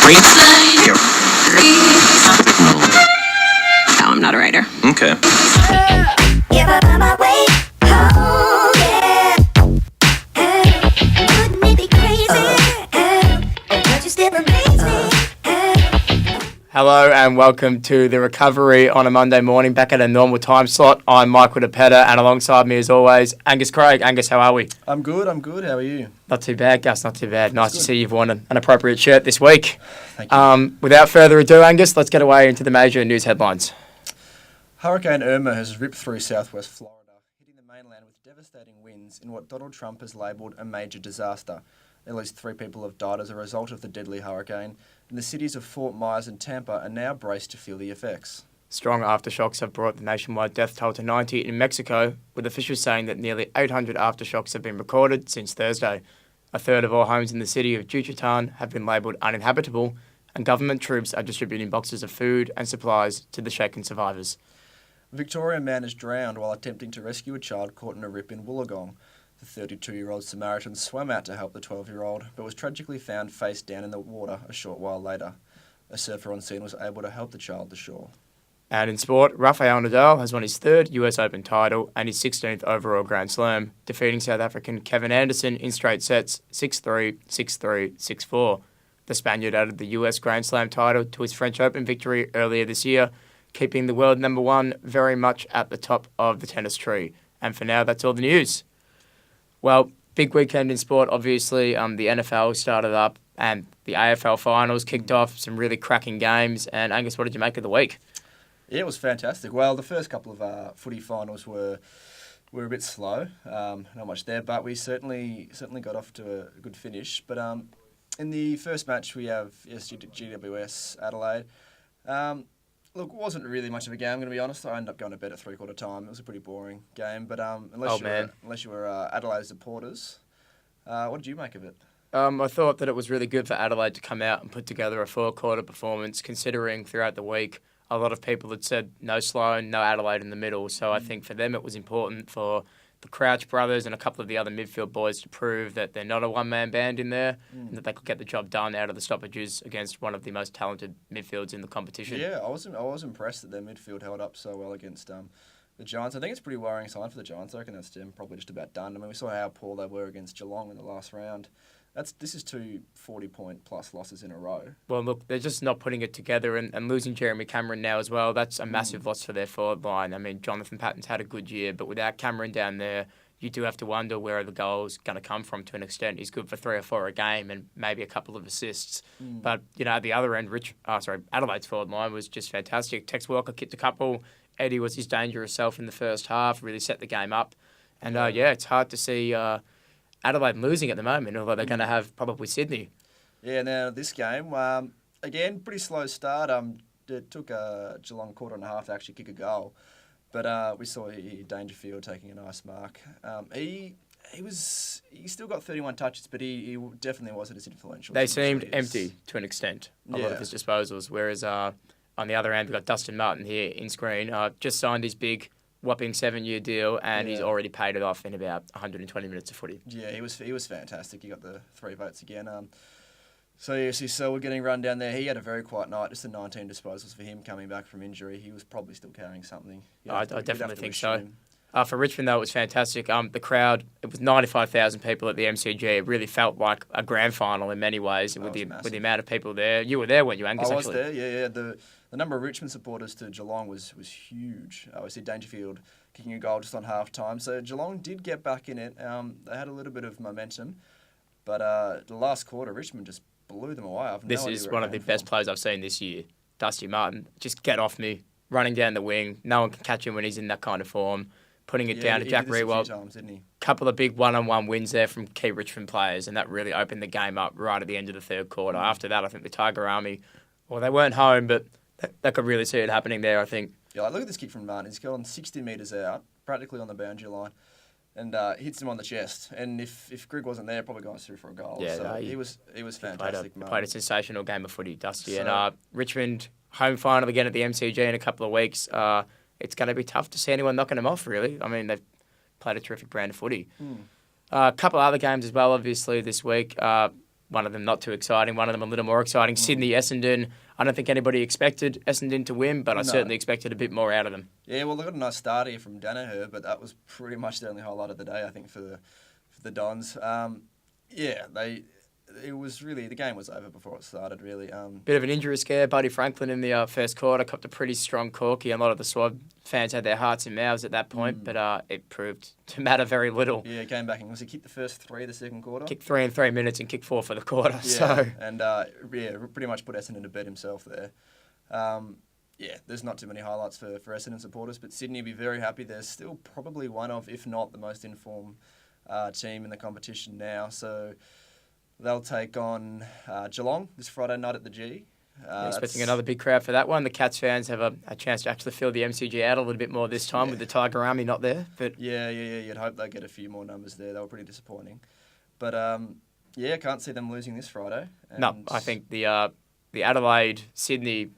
No, I'm not a writer. Okay. Hello and welcome to The Recovery on a Monday morning, back at a normal time slot. I'm Michael DePetta, and alongside me as always, Angus Craig. Angus, how are we? I'm good. How are you? Not too bad, Gus, not too bad. Nice to see you've worn an appropriate shirt this week. Thank you. Without further ado, Angus, let's get away into the major news headlines. Hurricane Irma has ripped through southwest Florida, hitting the mainland with devastating winds in what Donald Trump has labelled a major disaster. At least 3 people have died as a result of the deadly hurricane, and the cities of Fort Myers and Tampa are now braced to feel the effects. Strong aftershocks have brought the nationwide death toll to 90 in Mexico, with officials saying that nearly 800 aftershocks have been recorded since Thursday. A third of all homes in the city of Yucatan have been labelled uninhabitable, and government troops are distributing boxes of food and supplies to the shaken survivors. A Victorian man is drowned while attempting to rescue a child caught in a rip in Wollongong. The 32-year-old Samaritan swam out to help the 12-year-old, but was tragically found face down in the water a short while later. A surfer on scene was able to help the child to shore. And in sport, Rafael Nadal has won his 3rd US Open title and his 16th overall Grand Slam, defeating South African Kevin Anderson in straight sets 6-3, 6-3, 6-4. The Spaniard added the US Grand Slam title to his French Open victory earlier this year, keeping the world number 1 very much at the top of the tennis tree. And for now, that's all the news. Well, big weekend in sport, obviously. The NFL started up and the AFL finals kicked off, some really cracking games. And Angus, what did you make of the week? Yeah, it was fantastic. Well, the first couple of footy finals were a bit slow, not much there, but we certainly got off to a good finish. But in the first match, we have GWS Adelaide. Look, it wasn't really much of a game, I'm going to be honest. I ended up going to bed at three-quarter time. It was a pretty boring game, but unless you were Adelaide supporters, what did you make of it? I thought that it was really good for Adelaide to come out and put together a 4-quarter performance, considering throughout the week a lot of people had said no Sloan, no Adelaide in the middle. So I think for them it was important for the Crouch brothers and a couple of the other midfield boys to prove that they're not a one-man band in there and that they could get the job done out of the stoppages against one of the most talented midfields in the competition. Yeah, I was impressed that their midfield held up so well against the Giants. I think it's a pretty worrying sign for the Giants. I reckon that's probably just about done. I mean, we saw how poor they were against Geelong in the last round. This is 2 40-point-plus losses in a row. Well, look, they're just not putting it together, and losing Jeremy Cameron now as well, that's a massive loss for their forward line. I mean, Jonathan Patton's had a good year, but without Cameron down there, you do have to wonder where the goal's going to come from to an extent. He's good for 3 or 4 a game and maybe a couple of assists. But, at the other end, Adelaide's forward line was just fantastic. Tex Walker kicked a couple. Eddie was his dangerous self in the first half, really set the game up. And, it's hard to see Adelaide losing at the moment, although they're going to have probably Sydney. Yeah, now this game, again, pretty slow start. It took Geelong quarter and a half to actually kick a goal. But we saw Dangerfield taking a nice mark. He still got 31 touches, but he definitely wasn't as influential. They seemed empty to an extent, a lot of his disposals. Whereas on the other end, we've got Dustin Martin here in screen. Just signed his big whopping 7-year deal, and he's already paid it off in about 120 minutes of footy. Yeah, he was fantastic. He got the 3 votes again. So we're getting run down there. He had a very quiet night, just the 19 disposals for him coming back from injury. He was probably still carrying something. I definitely think so. For Richmond, though, it was fantastic. The crowd, it was 95,000 people at the MCG. It really felt like a grand final in many ways with the amount of people there. You were there, weren't you, Angus? I was there, yeah. The number of Richmond supporters to Geelong was huge. I see Dangerfield kicking a goal just on half-time. So Geelong did get back in it. They had a little bit of momentum. But the last quarter, Richmond just blew them away. This is one of the best plays I've seen this year. Dusty Martin, just get off me, running down the wing. No one can catch him when he's in that kind of form. Putting it down to Jack Rewald. Couple of big one-on-one wins there from key Richmond players, and that really opened the game up right at the end of the third quarter. After that, I think the Tiger Army, they weren't home, but they could really see it happening there, I think. Yeah, look at this kick from Martin. He's gone 60 metres out, practically on the boundary line, and hits him on the chest. And if Grigg wasn't there, probably going through for a goal. Yeah, so he was fantastic. He played a sensational game of footy, Dusty. And Richmond home final again at the MCG in a couple of weeks. It's going to be tough to see anyone knocking them off, really. I mean, they've played a terrific brand of footy. A couple other games as well, obviously, this week. One of them not too exciting, one of them a little more exciting. Sydney, Essendon. I don't think anybody expected Essendon to win, but I certainly expected a bit more out of them. Yeah, well, they got a nice start here from Danaher, but that was pretty much the only highlight of the day, I think, for the Dons. The game was over before it started, really. Bit of an injury scare. Buddy Franklin in the first quarter copped a pretty strong corky. A lot of the Swab fans had their hearts in mouths at that point, but it proved to matter very little. Yeah, he came back and he kicked the first 3 of the second quarter? Kicked 3 in 3 minutes and kicked 4 for the quarter. Yeah, and pretty much put Essendon to bed himself there. There's not too many highlights for Essendon supporters, but Sydney will be very happy. They're still probably one of, if not the most informed team in the competition now. So they'll take on Geelong this Friday night at the G. Expecting another big crowd for that one. The Cats fans have a chance to actually fill the MCG out a little bit more this time with the Tiger Army not there. But yeah. You'd hope they get a few more numbers there. They were pretty disappointing. But can't see them losing this Friday. No, I think the Adelaide-Sydney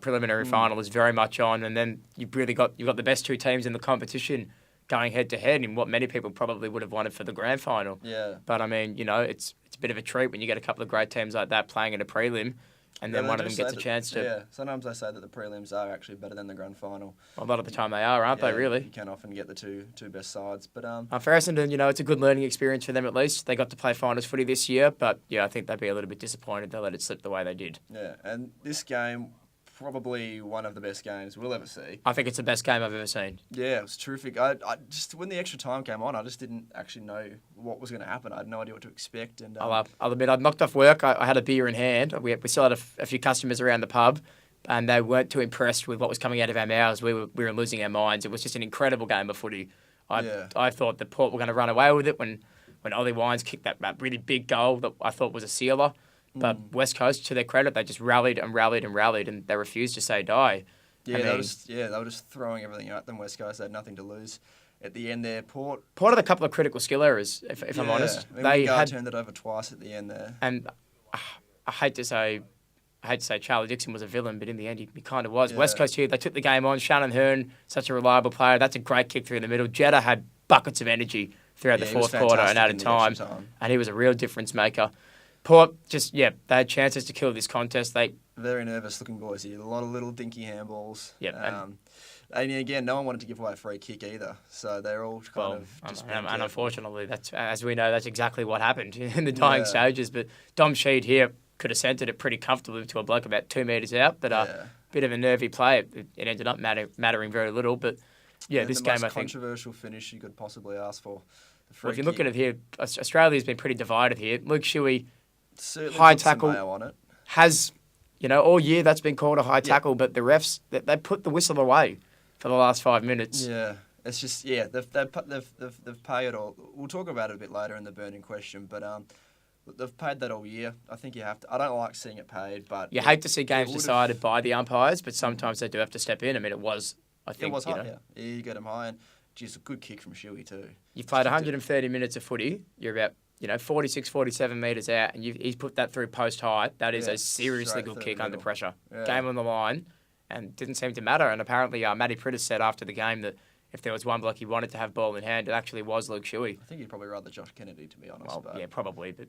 preliminary final is very much on, and then you've got the best two teams in the competition going head to head in what many people probably would have wanted for the grand final. Yeah. But I mean, it's a bit of a treat when you get a couple of great teams like that playing in a prelim. And then one of them gets a chance to... Yeah, sometimes they say that the prelims are actually better than the grand final. A lot of the time they are, aren't they, really? You can often get the two best sides. But for Essendon, it's a good learning experience for them at least. They got to play finals footy this year, but I think they'd be a little bit disappointed they let it slip the way they did. Yeah, and this game, probably one of the best games we'll ever see. I think it's the best game I've ever seen. Yeah, it was terrific. I just, when the extra time came on, I just didn't actually know what was going to happen. I had no idea what to expect. And I'll admit, I'd knocked off work. I had a beer in hand. We still had a few customers around the pub, and they weren't too impressed with what was coming out of our mouths. We were losing our minds. It was just an incredible game of footy. I thought the Port were going to run away with it when Ollie Wines kicked that really big goal that I thought was a sealer. But West Coast, to their credit, they just rallied, and they refused to say die. Yeah, they were just throwing everything at them. West Coast, they had nothing to lose. At the end there, Port had a couple of critical skill errors, if I'm honest. They turned it over twice at the end there. And I hate to say Charlie Dixon was a villain, but in the end he kind of was. Yeah. West Coast here, they took the game on. Shannon Hearn, such a reliable player. That's a great kick through the middle. Jeddah had buckets of energy throughout the fourth quarter and added time. And he was a real difference maker. Port, they had chances to kill this contest. Very nervous-looking boys here. A lot of little dinky handballs. Yep. And again, no one wanted to give away a free kick either. So they're all and unfortunately, as we know, that's exactly what happened in the dying stages. But Dom Sheed here could have centred it pretty comfortably to a bloke about 2 metres out. But a bit of a nervy play. It ended up mattering very little. But this game, I think, controversial finish you could possibly ask for. Well, if you look at it here, Australia's been pretty divided here. Luke Shuey, certainly high tackle on it. has, all year that's been called a high tackle, but the refs they put the whistle away for the last 5 minutes. Yeah, it's just they've paid all. We'll talk about it a bit later in the burning question, but they've paid that all year. I think you have to. I don't like seeing it paid, but you hate to see games decided by the umpires, but sometimes they do have to step in. I mean, it was. I think it was high. Yeah, you get them high, and geez, a good kick from Shuey too. You've played 130 minutes of footy. You're about 46, 47 metres out, and he's put that through post height. That is a seriously good kick under pressure. Yeah. Game on the line, and didn't seem to matter. And apparently, Matty Prittis said after the game that if there was one bloke he wanted to have ball in hand, it actually was Luke Shuey. I think he'd probably rather Josh Kennedy, to be honest. Well, yeah, probably, but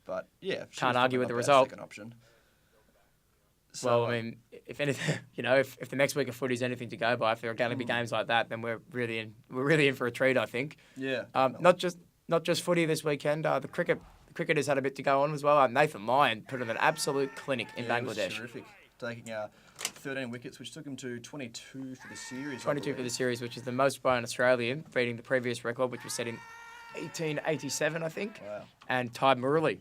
But yeah, can't argue with the result. Second option. So, well, I mean, if anything, if the next week of footy is anything to go by, if there are going to be games like that, then we're really in for a treat, I think. Yeah. Not just footy this weekend. The cricketers had a bit to go on as well. Nathan Lyon put on an absolute clinic in Bangladesh. It was terrific, taking 13 wickets, which took him to 22 for the series. 22 for the series, which is the most by an Australian, beating the previous record, which was set in 1887, I think. Wow. And tied Murali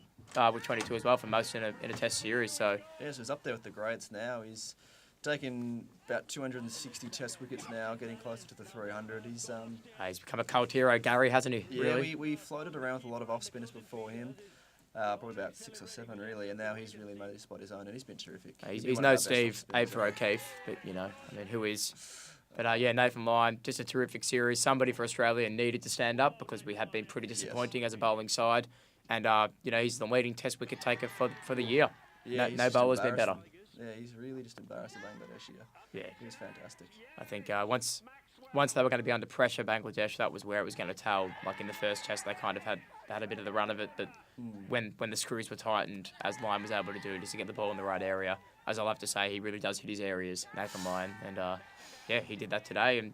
with 22 as well for most in a Test series. So he's up there with the greats now. He's taken about 260 Test wickets now, getting closer to the 300. He's become a cult hero, Gary, hasn't he? Yeah, really? we floated around with a lot of off spinners before him. Probably about 6 or 7 really, and now he's really made his spot his own, and he's been terrific. He's no Steve for O'Keefe, but who is? But Nathan Lyon, just a terrific series. Somebody for Australia needed to stand up because we had been pretty disappointing as a bowling side, and he's the leading Test wicket taker for the year. Yeah, no bowler's been better. Yeah, he's really just embarrassed Bangladesh here. Yeah, he was fantastic. I think once they were going to be under pressure, Bangladesh, that was where it was going to tell. Like in the first Test, they kind of had they had a bit of the run of it, but when the screws were tightened, as Lyon was able to do, just to get the ball in the right area, as I love to say, he really does hit his areas, Nathan Lyon, and he did that today, and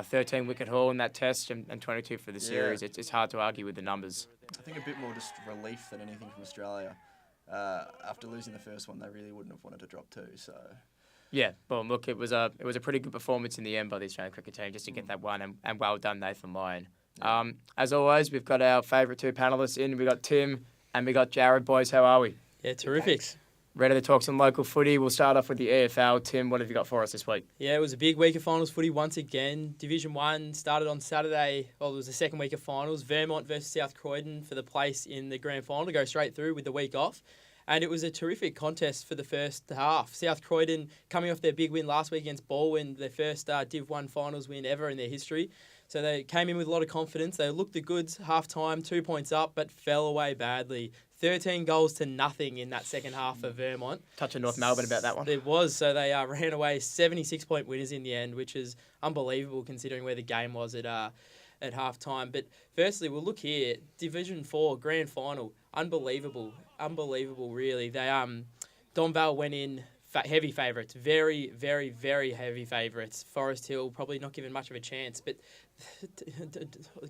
13 wicket haul in that test and 22 for the series. It's hard to argue with the numbers. I think a bit more just relief than anything from Australia. After losing the first one, they really wouldn't have wanted to drop two. So yeah, well, look, it was a pretty good performance in the end by the Australian cricket team just to get that one, and well done, Nathan Lyon. Yeah. As always, we've got our favourite two panellists in. We got Tim and we got Jarrad. Boys, how are we? Yeah, terrific. Ready to talk some local footy. We'll start off with the EFL. Tim, what have you got for us this week? Yeah, it was a big week of finals footy once again. Division 1 started on Saturday. Well, it was the second week of finals. Vermont versus South Croydon for the place in the grand final to go straight through with the week off. And it was a terrific contest for the first half. South Croydon coming off their big win last week against Baldwin, their first Div 1 finals win ever in their history. So they came in with a lot of confidence. They looked the goods half-time, 2 points up, but fell away badly. 13 goals to nothing in that second half for Vermont. Touch of North Melbourne about that one. It was. So they ran away 76-point winners in the end, which is unbelievable considering where the game was at half-time. But firstly, we'll look here. Division 4 grand final. Unbelievable, really. They Donvale went in heavy favourites, very, very, very heavy favourites. Forest Hill probably not given much of a chance, but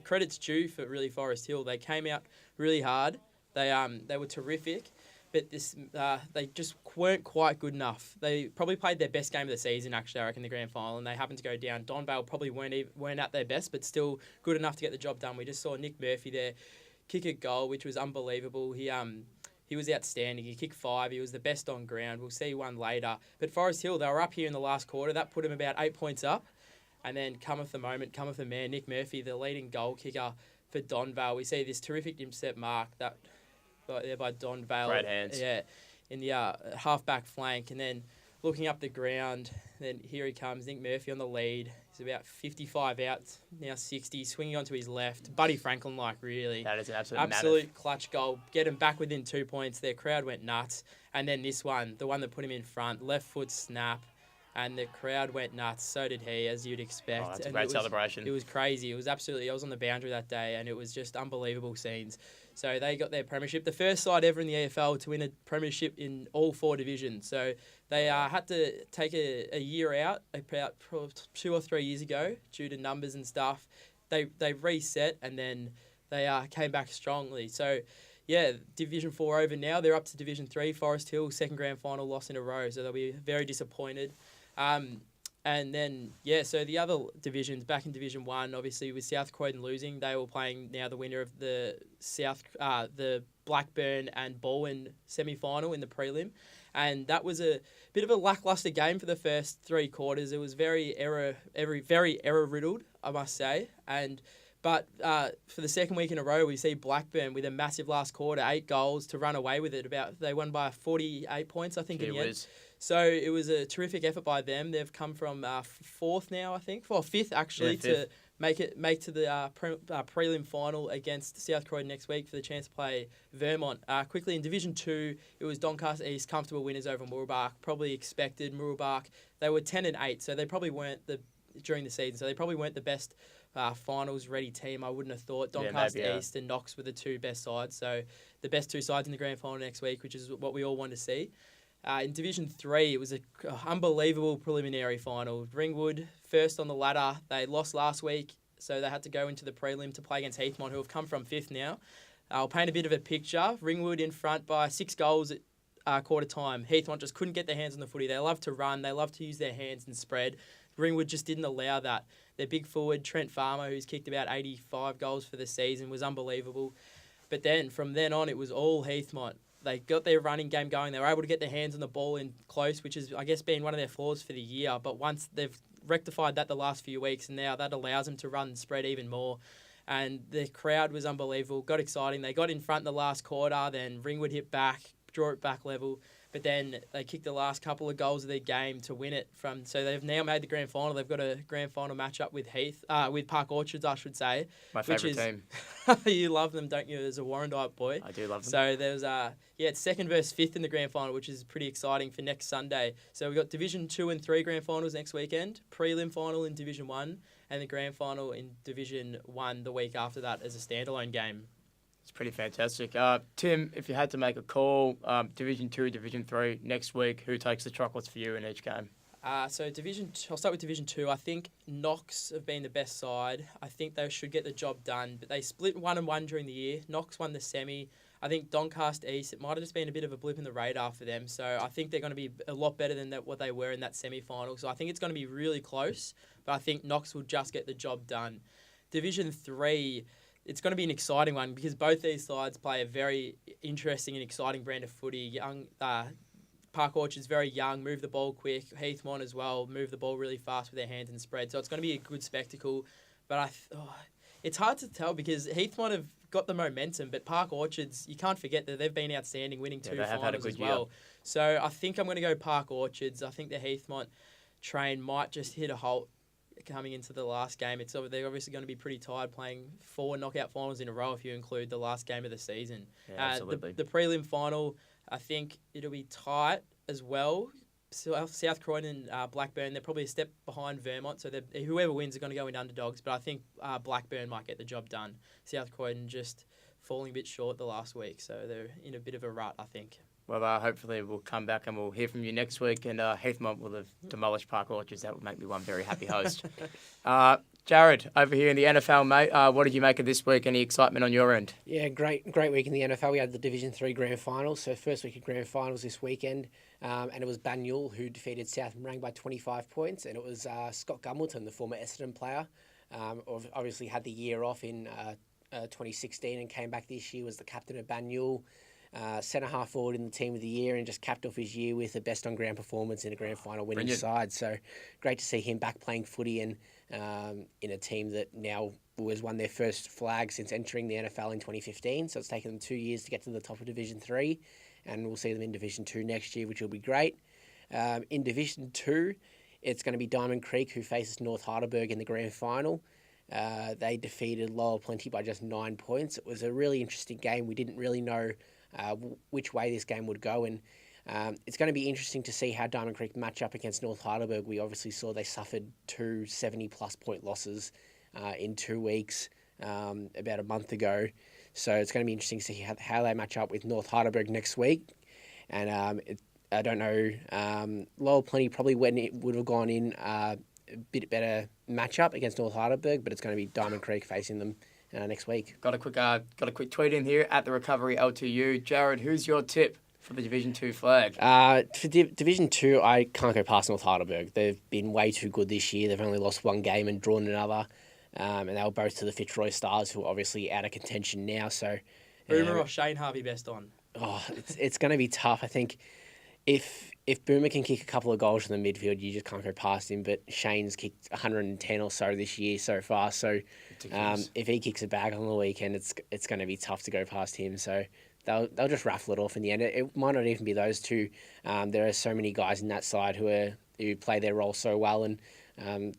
credit's due for really Forest Hill. They came out really hard. They were terrific, but they just weren't quite good enough. They probably played their best game of the season, actually, I reckon, the grand final, and they happened to go down. Donvale probably weren't at their best, but still good enough to get the job done. We just saw Nick Murphy there kick a goal, which was unbelievable. He was outstanding. He kicked 5. He was the best on ground. We'll see one later. But Forest Hill, they were up here in the last quarter. That put them about 8 points up. And then cometh the man, Nick Murphy, the leading goal kicker for Donvale. We see this terrific intercept mark that there by Donvale. Great hands. Yeah, in the half-back flank. And then looking up the ground, then here he comes, Nick Murphy on the lead. He's about 55 out, now 60, swinging onto his left. Buddy Franklin-like, really. That is an absolute clutch goal. Get him back within 2 points. Their crowd went nuts. And then this one, the one that put him in front, left foot snap. And the crowd went nuts. So did he, as you'd expect. Oh, that's a great celebration. It was crazy. It was absolutely... I was on the boundary that day, and it was just unbelievable scenes. So they got their premiership. The first side ever in the AFL to win a premiership in all 4 divisions. So they had to take a year out, about 2 or 3 years ago, due to numbers and stuff. They reset, and then they came back strongly. So... yeah, Division 4 over now. They're up to Division 3. Forest Hill, second grand final loss in a row, so they'll be very disappointed. And then, so the other divisions, back in Division 1, obviously with South Croydon losing, they were playing now the winner of the the Blackburn and Baldwin semi-final in the prelim. And that was a bit of a lacklustre game for the first 3 quarters. It was very error-riddled, I must say. But for the second week in a row, we see Blackburn with a massive last quarter, 8 goals to run away with it. They won by 48 points, I think, in the end. So it was a terrific effort by them. They've come from 4th now, I think. Well, 5th, actually, to make to the prelim final against South Croydon next week for the chance to play Vermont. Quickly, in Division 2, it was Doncaster East, comfortable winners over Mooroolbark. Probably expected. Mooroolbark, they were 10-8, so they probably weren't during the season, so they probably weren't the best finals-ready team, I wouldn't have thought. Doncaster East and Knox were the 2 best sides, so the best 2 sides in the grand final next week, which is what we all want to see. In Division 3, it was an unbelievable preliminary final. Ringwood, first on the ladder. They lost last week, so they had to go into the prelim to play against Heathmont, who have come from 5th now. I'll paint a bit of a picture. Ringwood in front by 6 goals at quarter time. Heathmont just couldn't get their hands on the footy. They love to run. They love to use their hands and spread. Ringwood just didn't allow that. Their big forward, Trent Farmer, who's kicked about 85 goals for the season, was unbelievable. But then, from then on, it was all Heathmont. They got their running game going. They were able to get their hands on the ball in close, which is, I guess, been one of their flaws for the year. But once they've rectified that the last few weeks, and now that allows them to run and spread even more. And the crowd was unbelievable. Got exciting. They got in front in the last quarter. Then Ringwood hit back, draw it back level. But then they kicked the last couple of goals of their game to win it. So they've now made the grand final. They've got a grand final matchup with Park Orchards, I should say. My favourite team. You love them, don't you, as a Warrandyte boy? I do love them. So there's it's 2nd versus 5th in the grand final, which is pretty exciting for next Sunday. So we've got Division 2 and 3 grand finals next weekend, prelim final in Division 1, and the grand final in Division 1 the week after that as a standalone game. It's pretty fantastic. Tim, if you had to make a call, Division 2, Division 3, next week, who takes the chocolates for you in each game? I'll start with Division 2. I think Knox have been the best side. I think they should get the job done, but they split 1-1 during the year. Knox won the semi. I think Doncaster East, it might have just been a bit of a blip in the radar for them. So I think they're going to be a lot better than what they were in that semi-final. So I think it's going to be really close, but I think Knox will just get the job done. Division 3, it's going to be an exciting one because both these sides play a very interesting and exciting brand of footy. Park Orchard's very young, move the ball quick. Heathmont as well, move the ball really fast with their hands and spread. So it's going to be a good spectacle. But it's hard to tell because Heathmont have got the momentum, but Park Orchards, you can't forget that they've been outstanding, winning two finals as well. So I think I'm going to go Park Orchards. I think the Heathmont train might just hit a halt coming into the last game. They're obviously going to be pretty tired playing 4 knockout finals in a row if you include the last game of the season. Yeah, absolutely. The prelim final, I think it'll be tight as well. South Croydon and Blackburn, they're probably a step behind Vermont, so whoever wins are going to go in underdogs, but I think Blackburn might get the job done. South Croydon just falling a bit short the last week, so they're in a bit of a rut, I think. Well, hopefully we'll come back and we'll hear from you next week, and Heathmont will have demolished Park Orchards. That would make me one very happy host. Jarrad, over here in the NFL, mate, what did you make of this week? Any excitement on your end? Yeah, great week in the NFL. We had the Division 3 Grand Finals, so first week of Grand Finals this weekend, and it was Banyule who defeated South Morang by 25 points, and it was Scott Gumbleton, the former Essendon player, obviously had the year off in 2016 and came back this year, was the captain of Banyule. Centre half forward in the team of the year and just capped off his year with a best on ground performance in a grand final winning side. So great to see him back playing footy and in a team that now has won their first flag since entering the NFL in 2015. So it's taken them 2 years to get to the top of Division 3, and we'll see them in Division 2 next year, which will be great. In Division 2, it's going to be Diamond Creek who faces North Heidelberg in the grand final. They defeated Lower Plenty by just 9 points. It was a really interesting game. We didn't really know which way this game would go, and it's going to be interesting to see how Diamond Creek match up against North Heidelberg. We obviously saw they suffered 2 70-plus point losses in 2 weeks about a month ago, so it's going to be interesting to see how they match up with North Heidelberg next week. And I don't know, Lower Plenty probably would have gone in a bit better matchup against North Heidelberg, but it's going to be Diamond Creek facing them next week. Got a quick tweet in here at the Recovery L2U. Jarrad, who's your tip for the Division 2 flag? For Division 2, I can't go past North Heidelberg. They've been way too good this year. They've only lost 1 game and drawn another. And they were both to the Fitzroy Stars, who are obviously out of contention now. So, Boomer or Shane Harvey best on? It's going to be tough. I think if Boomer can kick a couple of goals in the midfield, you just can't go past him. But Shane's kicked 110 or so this year so far. So if he kicks a bag on the weekend, it's going to be tough to go past him. So they'll just raffle it off in the end. It might not even be those two. There are so many guys in that side who play their role so well, and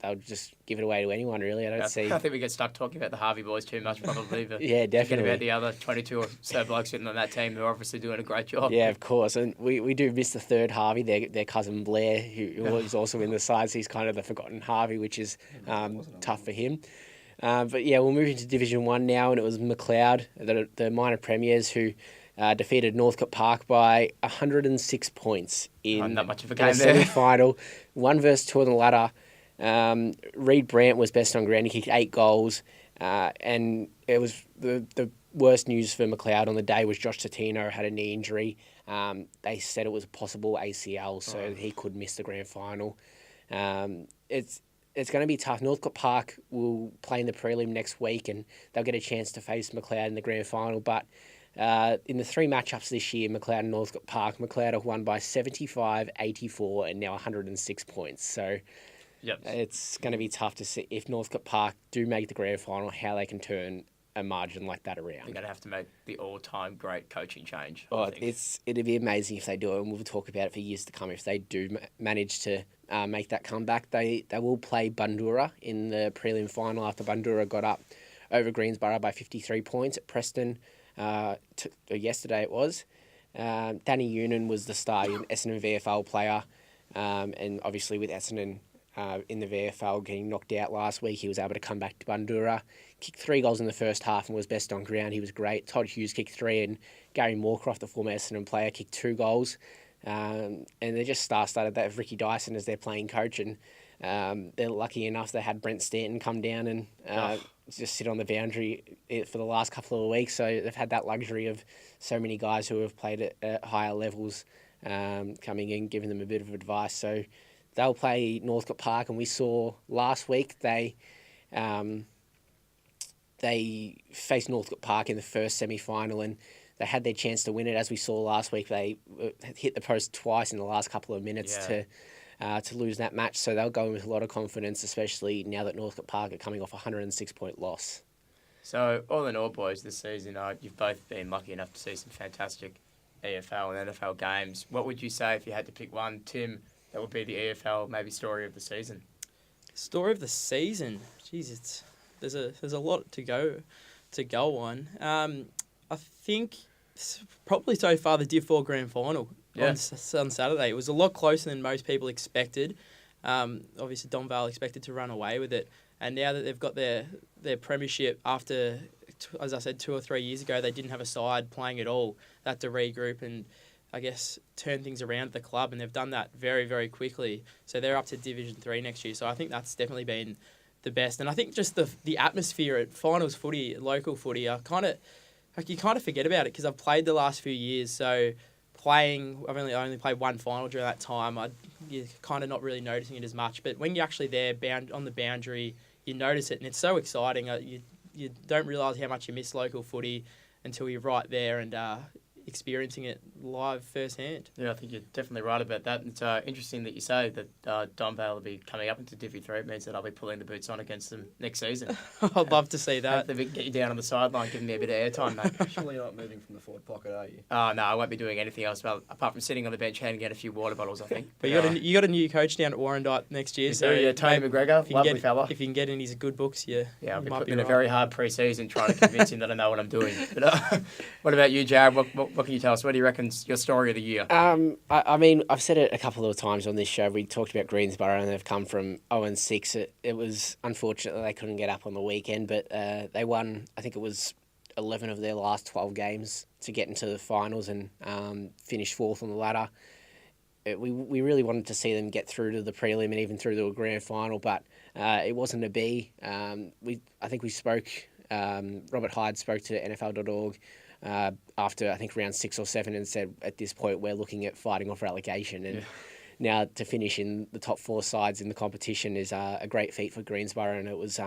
they'll just give it away to anyone, really. I think we get stuck talking about the Harvey boys too much, probably. But yeah, definitely. Forget about the other 22 or so blokes sitting on that team who are obviously doing a great job. Yeah, of course. And we do miss the third Harvey, their cousin Blair, who was also in the side. So he's kind of the forgotten Harvey, which is tough for him. But yeah, we'll move into Division 1 now, and it was McLeod, the minor premiers, who defeated Northcote Park by 106 points in not much of a a game there. semi-final. 1 versus 2 on the ladder. Reed Brandt was best on ground. He kicked 8 goals. And it was the worst news for McLeod on the day was Josh Totino had a knee injury. They said it was a possible ACL, so he could miss the grand final. It's going to be tough. Northcote Park will play in the prelim next week, and they'll get a chance to face McLeod in the grand final. But in the 3 matchups this year, McLeod and Northcote Park, McLeod have won by 75, 84, and now 106 points. So it's going to be tough to see if Northcote Park do make the grand final, how they can turn a margin like that around. They're going to have to make the all-time great coaching change. It'd be amazing if they do it, and we'll talk about it for years to come. If they do manage to make that comeback, they will play Bundoora in the prelim final after Bundoora got up over Greensborough by 53 points at Preston yesterday. It was Danny Unan was the star Essendon VFL player, and obviously with Essendon in the VFL, getting knocked out last week. He was able to come back to Bundoora, kicked 3 goals in the first half and was best on ground. He was great. Todd Hughes kicked 3 and Gary Moorcroft, the former Essendon player, kicked 2 goals. And they just star-studded that with Ricky Dyson as their playing coach. And they're lucky enough they had Brent Stanton come down and just sit on the boundary for the last couple of weeks. So they've had that luxury of so many guys who have played at higher levels coming in, giving them a bit of advice. So they'll play Northcote Park, and we saw last week they faced Northcote Park in the first semi-final, and they had their chance to win it. As we saw last week, they hit the post twice in the last couple of minutes to lose that match. So they'll go in with a lot of confidence, especially now that Northcote Park are coming off a 106-point loss. So, all in all, boys, this season, you've both been lucky enough to see some fantastic EFL and NFL games. What would you say if you had to pick one, Tim, that would be the EFL maybe story of the season? Story of the season? Jeez, there's a lot to go on. I think probably so far the Div 4 Grand Final on Saturday. It was a lot closer than most people expected. Obviously, Don Vale expected to run away with it. And now that they've got their premiership after, as I said, 2 or 3 years ago, they didn't have a side playing at all. They had to regroup and, I guess, turn things around at the club. And they've done that very, very quickly. So they're up to Division 3 next year. So I think that's definitely been the best. And I think just the atmosphere at finals footy, local footy, you kind of forget about it because I've played the last few years. So I've only played one final during that time. You're kind of not really noticing it as much. But when you're actually there, on the boundary, you notice it, and it's so exciting. You don't realise how much you miss local footy until you're right there and experiencing it live firsthand. Yeah, I think you're definitely right about that. It's interesting that you say that Don Vale will be coming up into Div 3. It means that I'll be pulling the boots on against them next season. I'd love to see that. Hopefully we can get you down on the sideline, giving me a bit of airtime, mate. Surely you're not moving from the forward pocket, are you? Oh, no, I won't be doing anything else apart from sitting on the bench handing out a few water bottles, I think. But you got a new coach down at Warrandyte next year. Tony McGregor, lovely fella. If you can get in his good books, I'll be might putting be in a very hard pre-season trying to convince him that I know what I'm doing. But what about you, Jarrad? What can you tell us? What do you reckon's your story of the year? I mean, I've said it a couple of times on this show. We talked about Greensborough, and they've come from 0-6. It was unfortunate that they couldn't get up on the weekend, but they won, I think it was 11 of their last 12 games to get into the finals and finish 4th on the ladder. We really wanted to see them get through to the prelim and even through to a grand final, but it wasn't to be. I think we spoke, Robert Hyde spoke to NFL.org after, I think, round 6 or 7 and said, at this point, we're looking at fighting off relegation. And now to finish in the top 4 sides in the competition is a great feat for Greensborough, and it was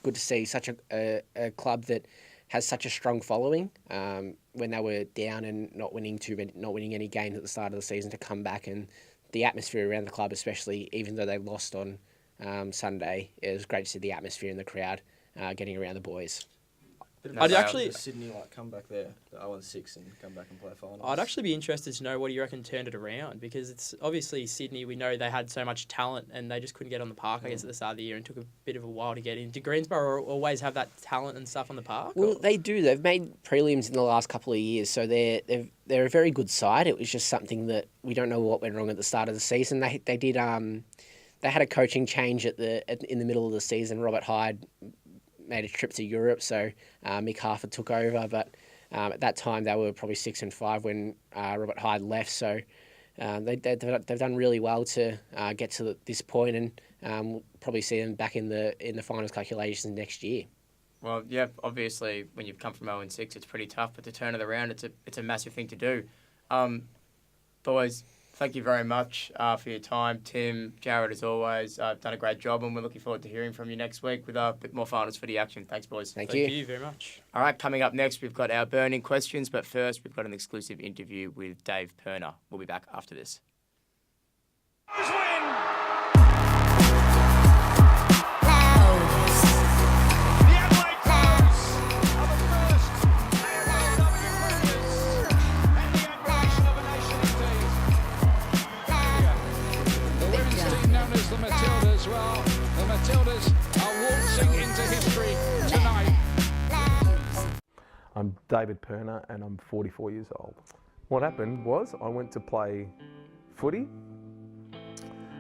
good to see such a club that has such a strong following when they were down and not winning any games at the start of the season to come back, and the atmosphere around the club, especially even though they lost on Sunday, it was great to see the atmosphere in the crowd getting around the boys. I'd actually Sydney come back there, the 0-6, and come back and play finals. I'd actually be interested to know what you reckon turned it around, because it's obviously Sydney. We know they had so much talent and they just couldn't get on the park. I guess at the start of the year, and took a bit of a while to get in. Did Greensborough always have that talent and stuff on the park? Well, they do. They've made prelims in the last couple of years, so they're a very good side. It was just something that we don't know what went wrong at the start of the season. They did they had a coaching change in the middle of the season. Robert Hyde made a trip to Europe, so Mick Harford took over. But at that time, they were probably 6-5 when Robert Hyde left. So they've done really well to get to this point, and we'll probably see them back in the finals calculations next year. Well, yeah, obviously when you've come from 0-6, it's pretty tough, but to turn it around, it's a massive thing to do. Boys, thank you very much for your time. Tim, Jarrad, as always, done a great job, and we're looking forward to hearing from you next week with a bit more finals for the action. Thanks, boys. Thank you. Thank you very much. All right, coming up next, we've got our burning questions, but first we've got an exclusive interview with Dave Perna. We'll be back after this. I'm David Perna and I'm 44 years old. What happened was I went to play footy.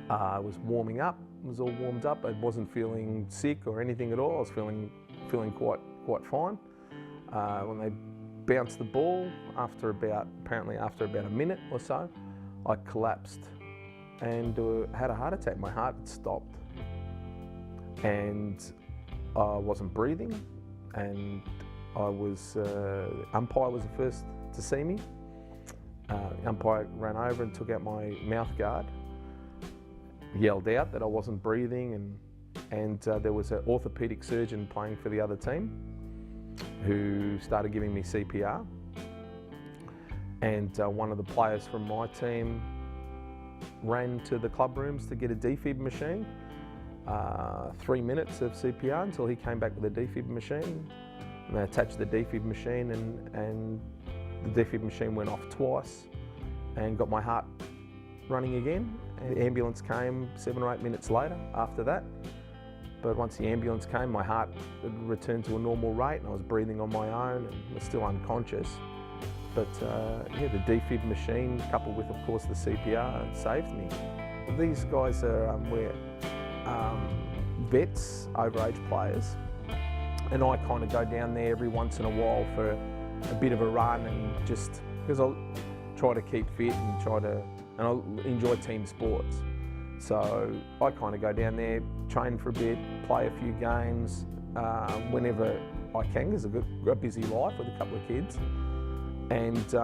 I was warming up was all warmed up. I wasn't feeling sick or anything at all. I was feeling quite fine. When they bounced the ball, apparently after about a minute or so, I collapsed and had a heart attack. My heart had stopped, and I wasn't breathing, and umpire was the first to see me. The umpire ran over and took out my mouth guard, yelled out that I wasn't breathing, and there was an orthopaedic surgeon playing for the other team who started giving me CPR. And one of the players from my team ran to the club rooms to get a defib machine. 3 minutes of CPR until he came back with a defib machine. And they attached the defib machine, and the defib machine went off twice and got my heart running again. And the ambulance came 7 or 8 minutes later after that. But once the ambulance came, my heart had returned to a normal rate, and I was breathing on my own and was still unconscious. But yeah, the defib machine, coupled with, of course, the CPR, saved me. These guys are vets, overage players, and I kind of go down there every once in a while for a bit of a run, and just because I try to keep fit and I enjoy team sports. So I kind of go down there, train for a bit, play a few games whenever I can, because I've got a busy life with a couple of kids. And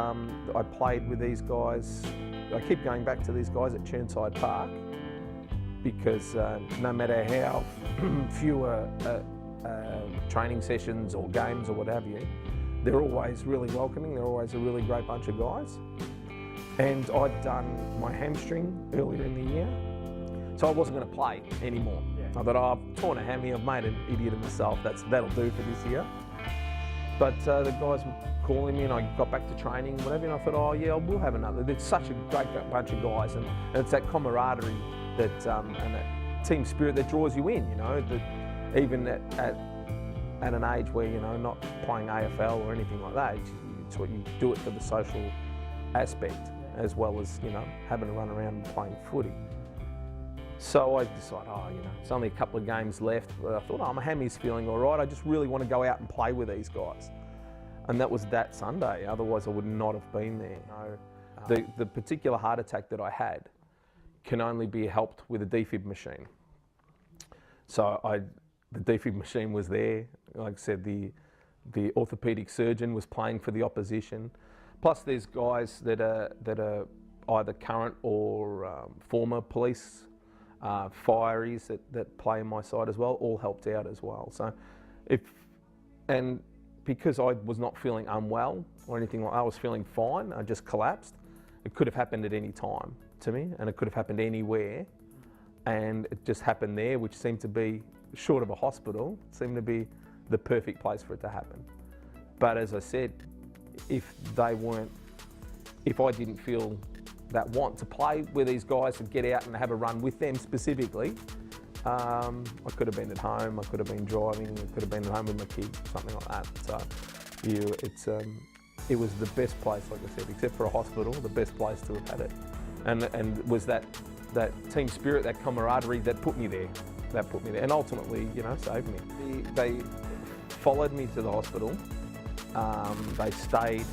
I played with these guys. I keep going back to these guys at Churnside Park, because no matter how few training sessions or games or what have you, they're always really welcoming. They're always a really great bunch of guys. And I'd done my hamstring earlier in the year, so I wasn't going to play anymore. I thought, I've torn a hammy, I've made an idiot of myself, that'll do for this year. But the guys were calling me, and I got back to training, whatever, and I thought, oh yeah, we'll have another. There's such a great bunch of guys, and it's that camaraderie that and that team spirit that draws you in, you know, that even at an age where, you know, not playing AFL or anything like that, it's what you do it for the social aspect, as well as, you know, having to run around and playing footy. So I decided, you know, it's only a couple of games left, but I thought, my hammy's feeling all right. I just really want to go out and play with these guys. And that was that Sunday, otherwise I would not have been there. You know, the particular heart attack that I had can only be helped with a defib machine. So the defib machine was there. Like I said, the orthopaedic surgeon was playing for the opposition. Plus there's guys that are either current or former police fireys that play on my side as well, all helped out as well. So because I was not feeling unwell or anything like that, I was feeling fine, I just collapsed. It could have happened at any time to me, and it could have happened anywhere, and it just happened there, which seemed to be, short of a hospital, seemed to be the perfect place for it to happen. But as I said, if I didn't feel that want to play with these guys and get out and have a run with them specifically, I could have been at home, I could have been driving, I could have been at home with my kids, something like that. So it was the best place, like I said, except for a hospital, the best place to have had it. And it was that team spirit, that camaraderie that put me there. And ultimately, you know, saved me. They followed me to the hospital. They stayed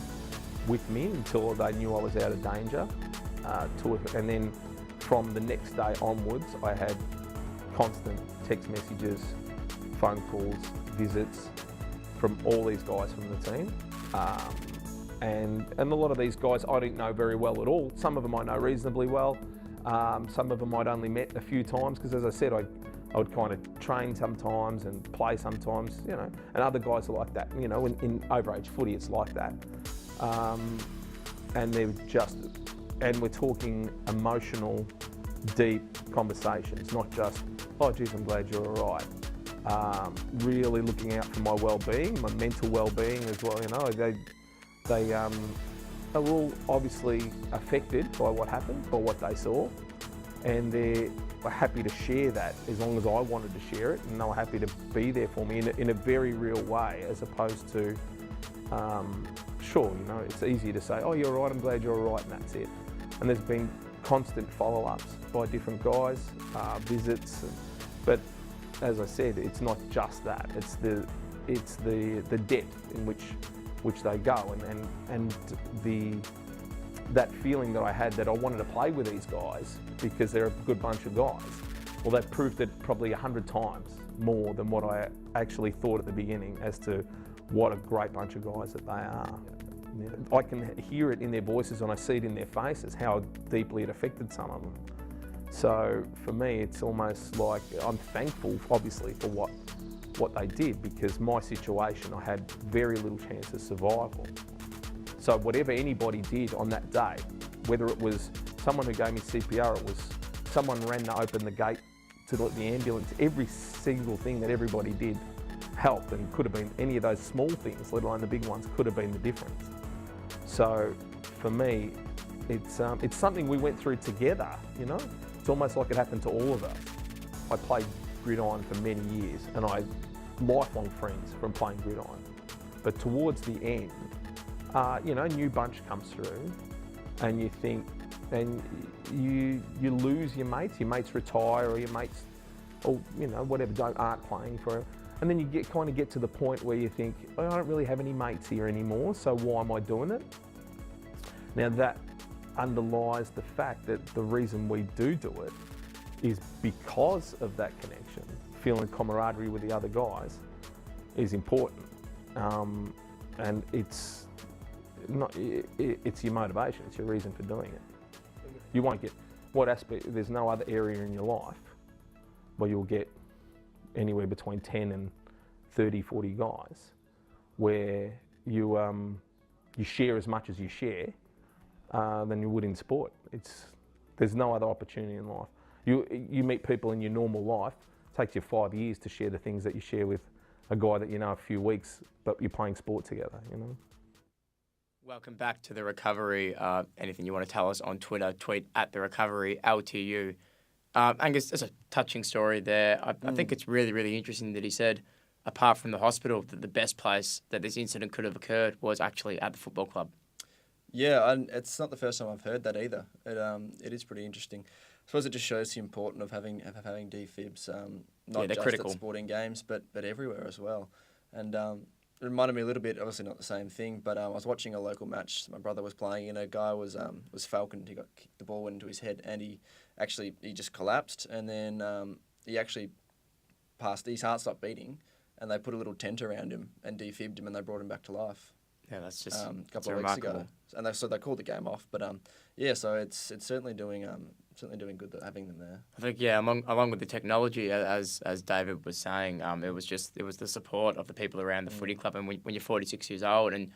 with me until they knew I was out of danger. And then from the next day onwards, I had constant text messages, phone calls, visits from all these guys from the team. And a lot of these guys I didn't know very well at all. Some of them I know reasonably well. Some of them I'd only met a few times, because as I said, I would kind of train sometimes and play sometimes, you know, and other guys are like that. You know, in overage footy, it's like that. And we're talking emotional, deep conversations, not just, oh geez, I'm glad you're all right. Really looking out for my well-being, my mental well-being as well. You know, they are all obviously affected by what happened, by what they saw, and they were happy to share that as long as I wanted to share it, and they were happy to be there for me in a very real way, as opposed to, sure, you know, it's easy to say, oh, you're all right, I'm glad you're all right, and that's it. And there's been constant follow-ups by different guys, visits, but as I said, it's not just that. It's the depth in which they go, and that feeling that I had that I wanted to play with these guys because they're a good bunch of guys. Well, they've proved it probably 100 times more than what I actually thought at the beginning as to what a great bunch of guys that they are. I can hear it in their voices and I see it in their faces, how deeply it affected some of them. So for me, it's almost like I'm thankful, obviously, for what they did, because my situation, I had very little chance of survival. So whatever anybody did on that day, whether it was someone who gave me CPR, it was someone ran to open the gate to let the ambulance, every single thing that everybody did helped, and could have been any of those small things, let alone the big ones, could have been the difference. So for me, it's something we went through together, you know? It's almost like it happened to all of us. I played gridiron for many years and I lifelong friends from playing gridiron. But towards the end, you know, a new bunch comes through and you think, and you lose your mates retire, or your mates, or you know, whatever, aren't playing for it. And then you kind of get to the point where you think, I don't really have any mates here anymore, so why am I doing it? Now that underlies the fact that the reason we do it is because of that connection. Feeling camaraderie with the other guys is important, and it's your motivation, it's your reason for doing it. You won't get, what aspect, there's no other area in your life where you'll get anywhere between 10 and 30, 40 guys where you share as much as you share than you would in sport. There's no other opportunity in life. You meet people in your normal life, it takes you 5 years to share the things that you share with a guy that you know a few weeks, but you're playing sport together, you know. Welcome back to The Recovery. Anything you want to tell us on Twitter, tweet at The Recovery, LTU. Angus, there's a touching story there. I think it's really, really interesting that he said, apart from the hospital, that the best place that this incident could have occurred was actually at the football club. Yeah, and it's not the first time I've heard that either. It is pretty interesting. I suppose it just shows the importance of having defibs, not just critical at sporting games, but everywhere as well. And it reminded me a little bit, obviously not the same thing, but I was watching a local match my brother was playing, and a guy was falconed. He got kicked, the ball went into his head, and he just collapsed, and then he actually passed. His heart stopped beating, and they put a little tent around him and defibbed him, and they brought him back to life. Yeah, that's just a couple of weeks ago, and they called the game off. But so it's certainly doing good that having them there. I think along with the technology, as David was saying, it was the support of the people around the footy club. And when you're 46 years old and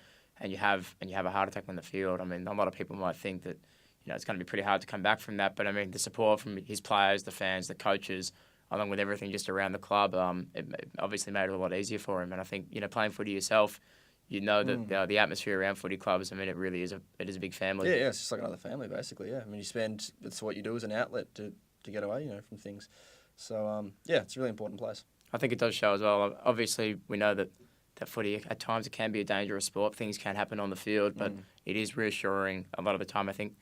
you have a heart attack on the field, I mean, a lot of people might think that it's going to be pretty hard to come back from that. But I mean, the support from his players, the fans, the coaches, along with everything just around the club, it obviously made it a lot easier for him. And I think playing footy yourself, that the atmosphere around footy clubs, I mean, it really is a big family. Yeah, it's just like another family, basically, yeah. I mean, it's what you do as an outlet to get away, from things. So, it's a really important place. I think it does show as well. Obviously, we know that footy, at times, it can be a dangerous sport. Things can happen on the field, but it is reassuring a lot of the time. I think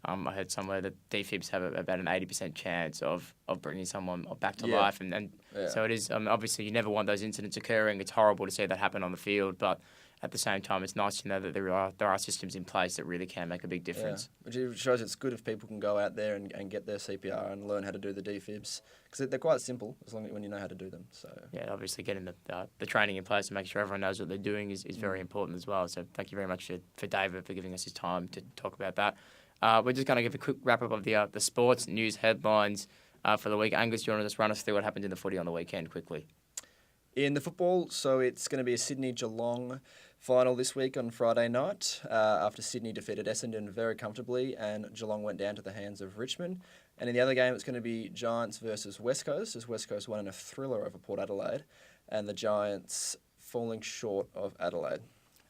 I heard somewhere that defibs have about an 80% chance of bringing someone back to life. And so it is, obviously, you never want those incidents occurring. It's horrible to see that happen on the field, but at the same time, it's nice to know that there are systems in place that really can make a big difference. Yeah. Which shows it's good if people can go out there and get their CPR and learn how to do the defibs, because they're quite simple as long as when you know how to do them. So obviously getting the training in place to make sure everyone knows what they're doing is very important as well. So thank you very much for David for giving us his time to talk about that. We're just going to give a quick wrap up of the sports news headlines for the week. Angus, do you want to just run us through what happened in the footy on the weekend quickly? In the football, so it's going to be a Sydney-Geelong final this week on Friday night after Sydney defeated Essendon very comfortably and Geelong went down to the hands of Richmond. And in the other game, it's going to be Giants versus West Coast, as West Coast won in a thriller over Port Adelaide, and the Giants falling short of Adelaide.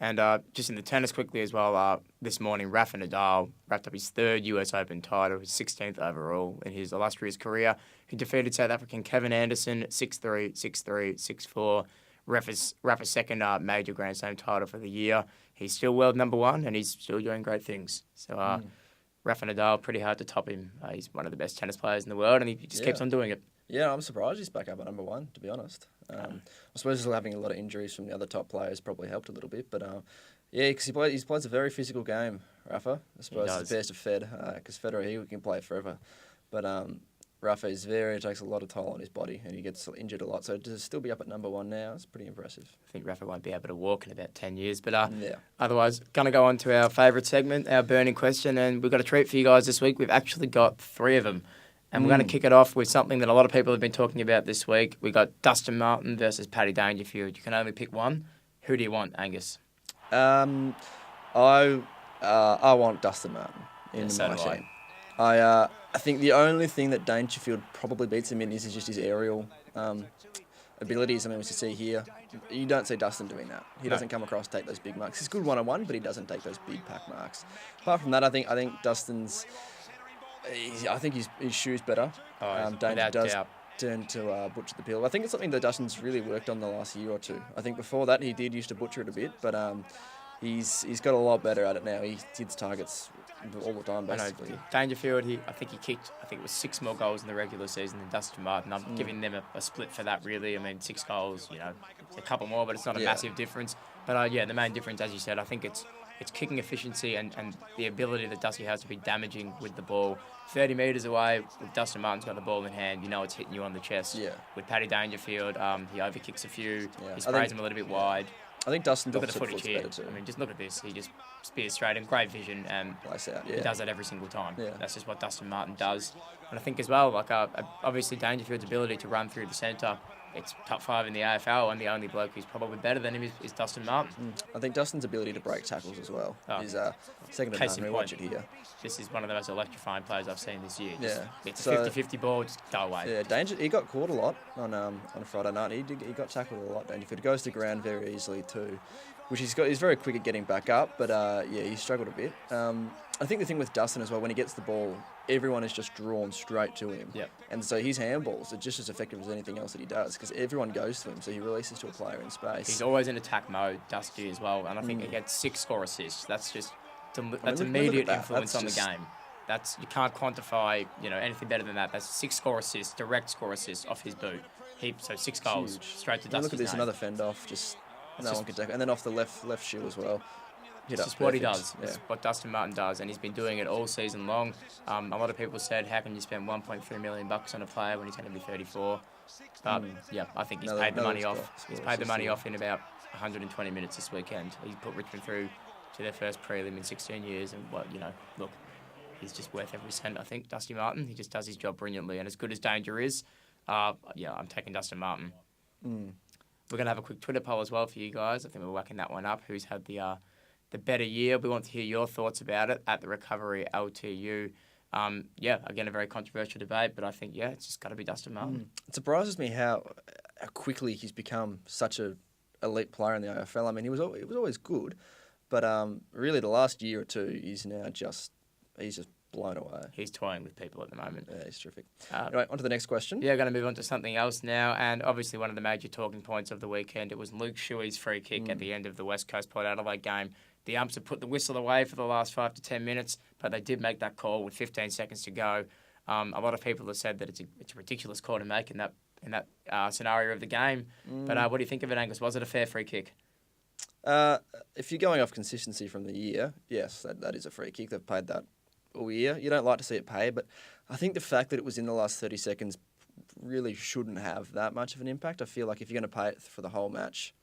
And just in the tennis quickly as well, this morning, Rafa Nadal wrapped up his third US Open title, his 16th overall in his illustrious career. He defeated South African Kevin Anderson 6-3, 6-3, 6-4. Rafa's second major Grand Slam title for the year. He's still world number one, and he's still doing great things. So Rafa Nadal, pretty hard to top him. He's one of the best tennis players in the world, and he just keeps on doing it. Yeah, I'm surprised he's back up at number 1, to be honest. I suppose having a lot of injuries from the other top players probably helped a little bit. But yeah, because he plays a very physical game, Rafa. I suppose it's the best of Fed, because Federer, he can play forever. But Rafa takes a lot of toll on his body, and he gets injured a lot. So to still be up at number 1 now is pretty impressive. I think Rafa won't be able to walk in about 10 years. But yeah. Otherwise, going to go on to our favourite segment, our burning question. And we've got a treat for you guys this week. We've actually got 3 of them. And we're going to kick it off with something that a lot of people have been talking about this week. We got Dustin Martin versus Paddy Dangerfield. You can only pick one. Who do you want, Angus? I want Dustin Martin in my team. I think the only thing that Dangerfield probably beats him in is just his aerial abilities. I mean, as you see here, you don't see Dustin doing that. He doesn't come across to take those big marks. He's good one-on-one, but he doesn't take those big pack marks. Apart from that, I think Dustin's... I think his shoe's better. Danger does tend to butcher the pill. I think it's something that Dustin's really worked on the last year or two. I think before that he did used to butcher it a bit, but he's got a lot better at it now. He hits targets all the time, basically. Dangerfield, I think it was 6 more goals in the regular season than Dustin Martin. I'm giving them a split for that, really. I mean, 6 goals, a couple more, but it's not a massive difference. But the main difference, as you said, I think it's kicking efficiency and the ability that Dusty has to be damaging with the ball. 30 metres away, with Dustin Martin's got the ball in hand, it's hitting you on the chest. Yeah. With Paddy Dangerfield, he overkicks a few, he sprays him a little bit wide. I think Dustin's look at the footage here. I mean, just look at this. He just spears straight in, great vision, and he does that every single time. Yeah. That's just what Dustin Martin does. And I think as well, obviously Dangerfield's ability to run through the centre, it's top 5 in the AFL, and the only bloke who's probably better than him is Dustin Martin. I think Dustin's ability to break tackles as well is second to none. We watch it here. This is one of the most electrifying players I've seen this year. It's a 50-50 ball, just go away. Yeah, he got caught a lot on Friday night. He got tackled a lot, Dangerfield. Goes to ground very easily too, which he's very quick at getting back up, but he struggled a bit. I think the thing with Dustin as well, when he gets the ball, everyone is just drawn straight to him. Yep. And so his handballs are just as effective as anything else that he does, because everyone goes to him, so he releases to a player in space. He's always in attack mode, Dusty as well, and I think he gets 6 score assists. That's just immediate influence on the game. You can't quantify anything better than that. That's 6 score assists, direct score assists off his boot. So 6 goals straight to Dusty's look at this, another fend off, no one can take it. And then off the left shoe as well. It's just what he does. It's what Dustin Martin does, and he's been doing it all season long. A lot of people said, how can you spend $1.3 million on a player when he's going to be 34? But I think he's paid the money off. He's paid the money off in about 120 minutes this weekend. He put Richmond through to their first prelim in 16 years, and look, he's just worth every cent. I think Dusty Martin, he just does his job brilliantly, and as good as Danger is, I'm taking Dustin Martin. We're going to have a quick Twitter poll as well for you guys. I think we're whacking that one up. Who's had the better year? We want to hear your thoughts about it at the Recovery LTU. Again, a very controversial debate, but I think, it's just got to be Dustin Martin. It surprises me how quickly he's become such an elite player in the AFL. I mean, he was always good, but really the last year or two, he's just blown away. He's toying with people at the moment. Yeah, he's terrific. Anyway, on to the next question. Yeah, going to move on to something else now, and obviously one of the major talking points of the weekend, it was Luke Shuey's free kick at the end of the West Coast Port Adelaide game. The umps have put the whistle away for the last 5 to 10 minutes, but they did make that call with 15 seconds to go. A lot of people have said that it's a ridiculous call to make in that scenario of the game. But what do you think of it, Angus? Was it a fair free kick? If you're going off consistency from the year, yes, that is a free kick. They've paid that all year. You don't like to see it paid, but I think the fact that it was in the last 30 seconds really shouldn't have that much of an impact. I feel like if you're going to pay it for the whole match,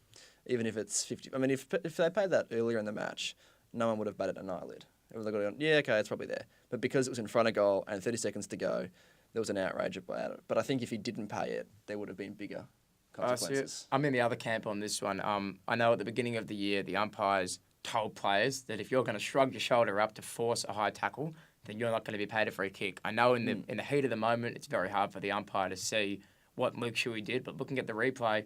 even if it's 50... I mean, if they paid that earlier in the match, no one would have batted an eyelid. They would have gone, it's probably there. But because it was in front of goal and 30 seconds to go, there was an outrage about it. But I think if he didn't pay it, there would have been bigger consequences. I'm in the other camp on this one. I know at the beginning of the year, the umpires told players that if you're going to shrug your shoulder up to force a high tackle, then you're not going to be paid a free kick. I know in the heat of the moment, it's very hard for the umpire to see what Luke Shuey did, but looking at the replay,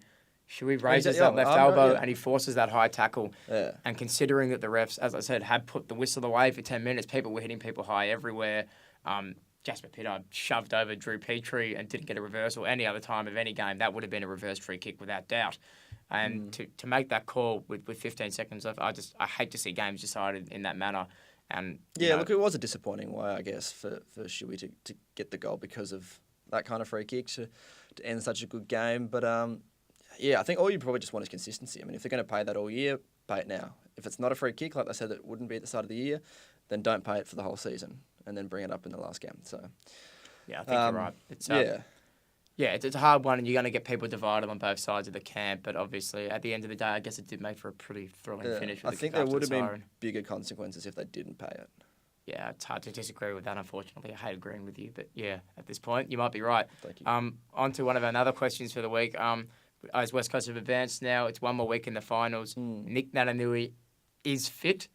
Shuey raises that left elbow and he forces that high tackle. Yeah. And considering that the refs, as I said, had put the whistle away for 10 minutes, people were hitting people high everywhere. Jasper Pittard shoved over Drew Petrie and didn't get a reversal. Any other time of any game, that would have been a reversed free kick without doubt. And to make that call with 15 seconds left, I hate to see games decided in that manner. And Yeah, look, it was a disappointing way, I guess, for Shuey to get the goal because of that kind of free kick to end such a good game. But, I think all you probably just want is consistency. I mean, if they're going to pay that all year, pay it now. If it's not a free kick, like they said it wouldn't be at the start of the year, then don't pay it for the whole season and then bring it up in the last game. So, yeah, I think you're right. It's, it's a hard one, and you're going to get people divided on both sides of the camp. But obviously, at the end of the day, I guess it did make for a pretty thrilling finish. I think there would have been bigger consequences if they didn't pay it. Yeah, it's hard to disagree with that, unfortunately. I hate agreeing with you, but yeah, at this point, you might be right. Thank you. On to one of our other questions for the week. As West Coast have advanced now, it's one more week in the finals. Nick Natanui is fit.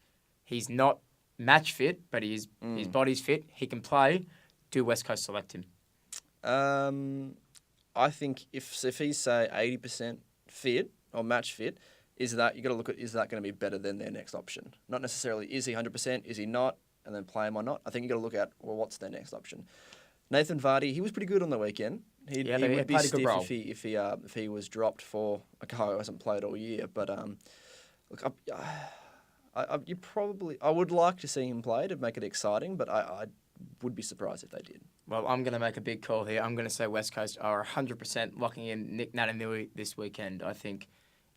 He's not match fit, but his body's fit. He can play. Do West Coast select him? I think if he's, say, 80% fit or match fit, you got to look at, is that going to be better than their next option? Not necessarily, is he 100%, is he not, and then play him or not. I think you got to look at, well, what's their next option? Nathan Vardy, he was pretty good on the weekend. He would be stiff if he was dropped for a guy who hasn't played all year. But look, I would like to see him play to make it exciting, but I would be surprised if they did. Well, I'm going to make a big call here. I'm going to say West Coast are 100% locking in Nick Natanui this weekend. I think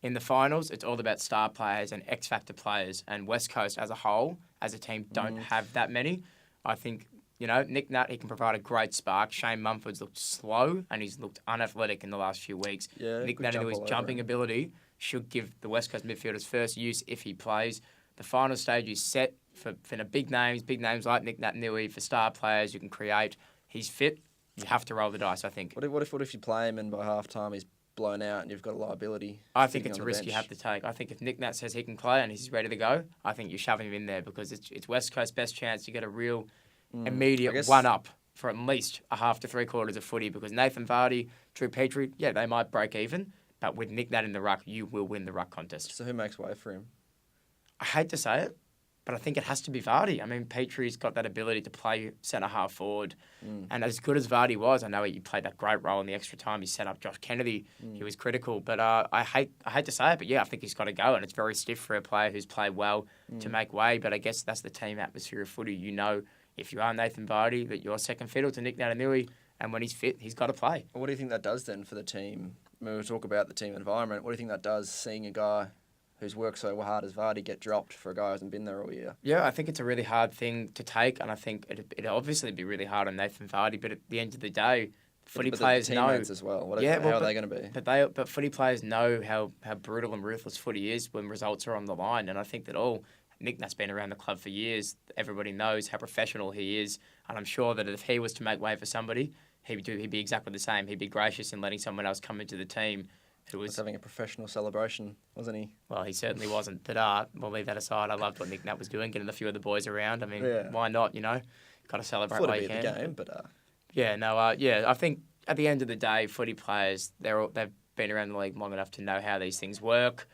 in the finals, it's all about star players and X-factor players, and West Coast as a whole, as a team, don't have that many. I think, Nick Nat, he can provide a great spark. Shane Mumford's looked slow, and he's looked unathletic in the last few weeks. Yeah, Nick Natanui's jumping ability should give the West Coast midfielders first use if he plays. The final stage is set for the big names like Nick Natanui, for star players you can create. He's fit. You have to roll the dice, I think. What if you play him and by half time he's blown out and you've got a liability? I think it's a risk you have to take. I think if Nick Nat says he can play and he's ready to go, I think you shove him in there because it's West Coast's best chance to get a real immediate one-up for at least a half to three-quarters of footy, because Nathan Vardy, Drew Petrie, they might break even, but with Nick Nat in the ruck, you will win the ruck contest. So who makes way for him? I hate to say it, but I think it has to be Vardy. I mean, Petrie's got that ability to play centre-half forward. And as good as Vardy was, I know he played that great role in the extra time. He set up Josh Kennedy. He was critical. But I hate to say it, but I think he's got to go. And it's very stiff for a player who's played well to make way. But I guess that's the team atmosphere of footy. If you are Nathan Vardy, that you're second fiddle to Nick Natanui. And when he's fit, he's got to play. What do you think that does then for the team? When we talk about the team environment, what do you think that does, seeing a guy who's worked so hard as Vardy get dropped for a guy who hasn't been there all year? Yeah, I think it's a really hard thing to take, and I think it'd obviously be really hard on Nathan Vardy, but at the end of the day, footy players know as well. How are they going to be? But footy players know how brutal and ruthless footy is when results are on the line, and I think that Nick Nat's been around the club for years. Everybody knows how professional he is, and I'm sure that if he was to make way for somebody, he'd be exactly the same. He'd be gracious in letting someone else come into the team. Who was having a professional celebration, wasn't he? Well, he certainly wasn't. But we'll leave that aside. I loved what Nick Nat was doing, getting a few of the boys around. I mean, why not? Got to celebrate while you can. The game, but I think at the end of the day, footy players they've been around the league long enough to know how these things work,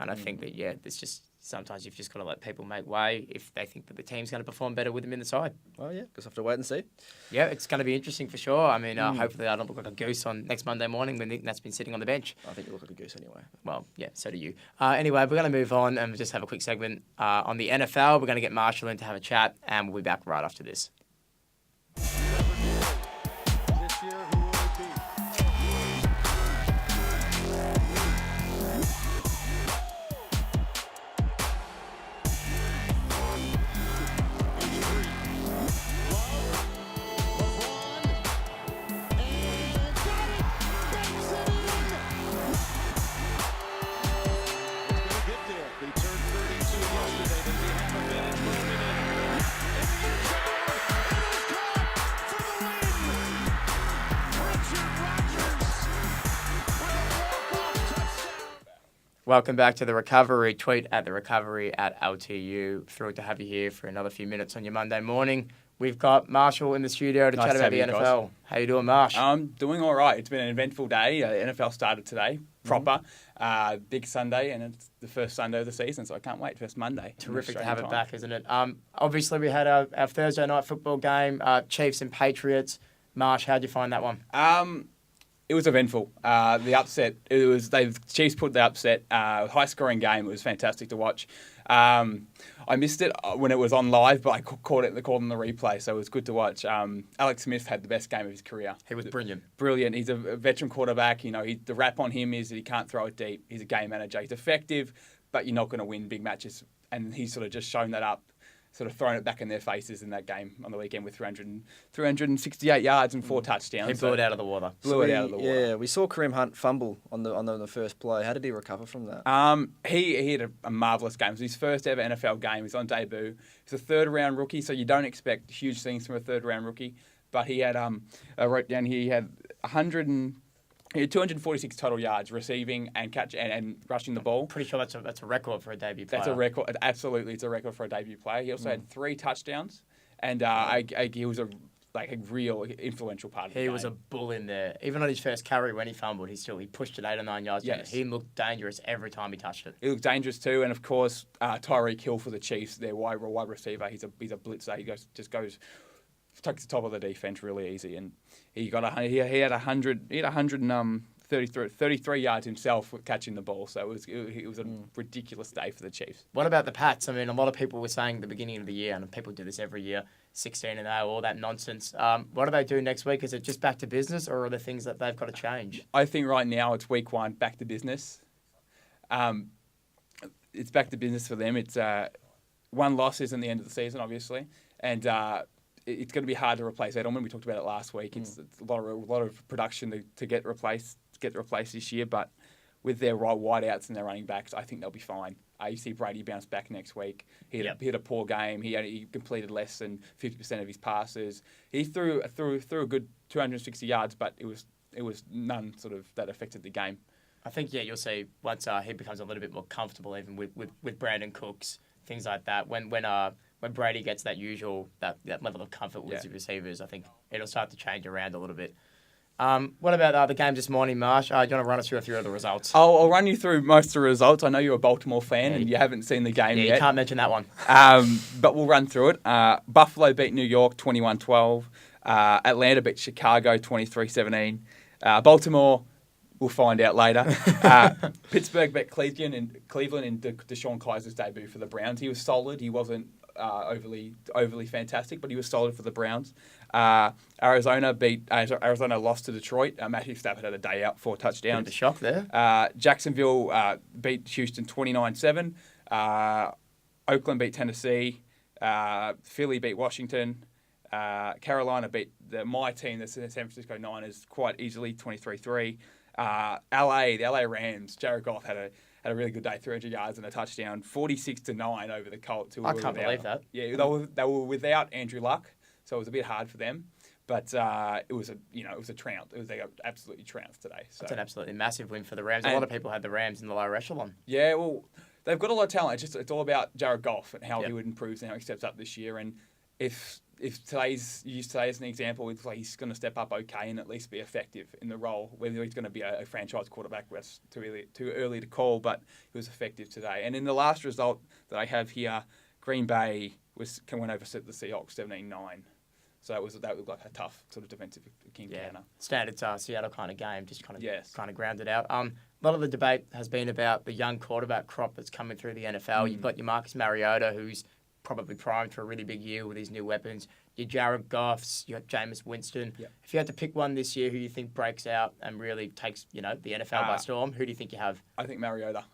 and I think that it's just. Sometimes you've just got to let people make way if they think that the team's going to perform better with them in the side. Well, yeah, just have to wait and see. Yeah, it's going to be interesting for sure. I mean, hopefully I don't look like a goose on next Monday morning when Nick Nat's been sitting on the bench. I think you look like a goose anyway. Well, yeah, so do you. Anyway, we're going to move on and just have a quick segment on the NFL. We're going to get Marshall in to have a chat, and we'll be back right after this. Welcome back to The Recovery. Tweet at The Recovery at LTU. Thrilled to have you here for another few minutes on your Monday morning. We've got Marshall in the studio to chat about the NFL. Guys. How you doing, Marsh? I'm doing all right. It's been an eventful day. NFL started today, proper. Big Sunday, and it's the first Sunday of the season, so I can't wait. First Monday. Terrific to have it back, isn't it? Obviously, we had our Thursday night football game, Chiefs and Patriots. Marsh, how'd you find that one? It was eventful. The upset, the Chiefs put the upset, high-scoring game. It was fantastic to watch. I missed it when it was on live, but I caught it on the replay, so it was good to watch. Alex Smith had the best game of his career. He was brilliant. Brilliant. He's a veteran quarterback. You know, the rap on him is that he can't throw it deep. He's a game manager. He's effective, but you're not going to win big matches. And he's sort of just shown that up, sort of thrown it back in their faces in that game on the weekend with 368 yards and 4 touchdowns. He blew it out of the water. Yeah, we saw Kareem Hunt fumble on the first play. How did he recover from that? He had a marvellous game. It was his first ever NFL game. He's on debut. He's a third-round rookie, so you don't expect huge things from a third-round rookie. But he had, I wrote down here, he had 246 total yards receiving and and rushing the ball. Pretty sure that's a record for a debut player. That's a record. Absolutely, it's a record for a debut player. He also had 3 touchdowns, and he was a real influential part of the game. He was a bull in there. Even on his first carry when he fumbled, he pushed it 8 or 9 yards. Yes. He looked dangerous every time he touched it. He looked dangerous too, and of course Tyreek Hill for the Chiefs, their wide receiver. He's a blitzer. He takes the top of the defense really easy, and he had 133 yards himself catching the ball. So it was a ridiculous day for the Chiefs. What about the Pats? I mean, a lot of people were saying at the beginning of the year, and people do this every year, 16-0, all that nonsense. What do they do next week? Is it just back to business, or are there things that they've got to change? I think right now it's week 1, back to business. It's back to business for them. It's 1 loss isn't the end of the season, obviously, and it's going to be hard to replace Edelman. We talked about it last week. It's a lot of production to get replaced this year, but with their wideouts and their running backs, I think they'll be fine. You see Brady bounce back next week. He had a poor game. He completed less than 50% of his passes. He threw a good 260 yards, but it was none sort of that affected the game. I think you'll see once he becomes a little bit more comfortable, even with Brandon Cooks, things like that. When Brady gets that level of comfort with his receivers, I think it'll start to change around a little bit. What about the games this morning, Marsh? Do you want to run us through a few of the results? I'll run you through most of the results. I know you're a Baltimore fan and you haven't seen the game yet. You can't mention that one. But we'll run through it. Buffalo beat New York 21-12. Atlanta beat Chicago 23-17. Baltimore, we'll find out later. Pittsburgh beat Cleveland in DeShone Kaiser's debut for the Browns. He was solid. He wasn't overly fantastic, but he was solid for the Browns. Arizona lost to Detroit. Matthew Stafford had a day out, 4 touchdowns. Bit of a shock there. Jacksonville beat Houston 29-7. Oakland beat Tennessee. Philly beat Washington. Carolina beat my team, the San Francisco Niners, quite easily, 23-3. The LA Rams, Jared Goff had a really good day, 300 yards and a touchdown, 46-9 over the Colts. I can't believe that. Yeah, they were without Andrew Luck, so it was a bit hard for them. But it was a trounce. They got absolutely trounced today. So. That's an absolutely massive win for the Rams. A lot of people had the Rams in the lower echelon. Yeah, well, they've got a lot of talent. It's all about Jared Goff and how he would improve and how he steps up this year. And if use today as an example, it's like he's going to step up okay and at least be effective in the role. Whether he's going to be a franchise quarterback, that's too early to call, but he was effective today. And in the last result that I have here, Green Bay went over the Seahawks 17-9. So that looked like a tough sort of defensive encounter. Standard Seattle kind of game, just kind of grounded out. A lot of the debate has been about the young quarterback crop that's coming through the NFL. You've got your Marcus Mariota, who's probably primed for a really big year with his new weapons. Your Jared Goffs, you got Jameis Winston. Yep. If you had to pick one this year who you think breaks out and really takes the NFL by storm, who do you think you have? I think Mariota.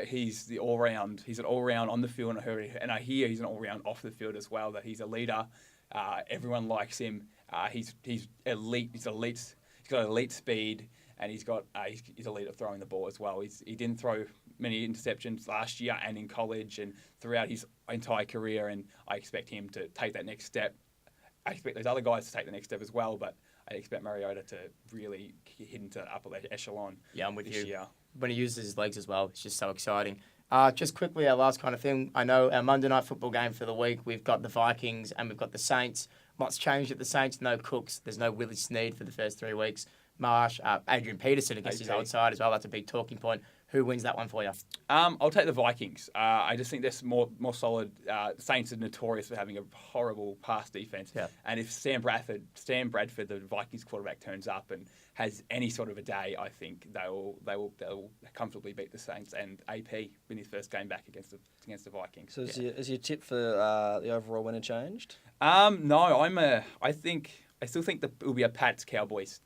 He's an all-round on the field, and I hear he's an all-round off the field as well, that he's a leader. Everyone likes him. He's elite. He's got elite speed, and he's elite at throwing the ball as well. He didn't throw many interceptions last year and in college and throughout his entire career, and I expect him to take that next step. I expect those other guys to take the next step as well, but I expect Mariota to really hit into the upper echelon. Yeah, I'm with you. Year. When he uses his legs as well, it's just so exciting. Just quickly, our last kind of thing. I know our Monday night football game for the week, we've got the Vikings and we've got the Saints. What's changed at the Saints? No Cooks. There's no Willie Snead for the first 3 weeks. Marsh, Adrian Peterson against his old side as well. That's a big talking point. Who wins that one for you? I'll take the Vikings. I just think they're more solid. Saints are notorious for having a horrible pass defense. Yeah. And if Sam Bradford, the Vikings quarterback, turns up and has any sort of a day, I think they'll comfortably beat the Saints and AP win his first game back against the Vikings. So is your tip for the overall winner changed? No, I still think that it will be a Pats Cowboys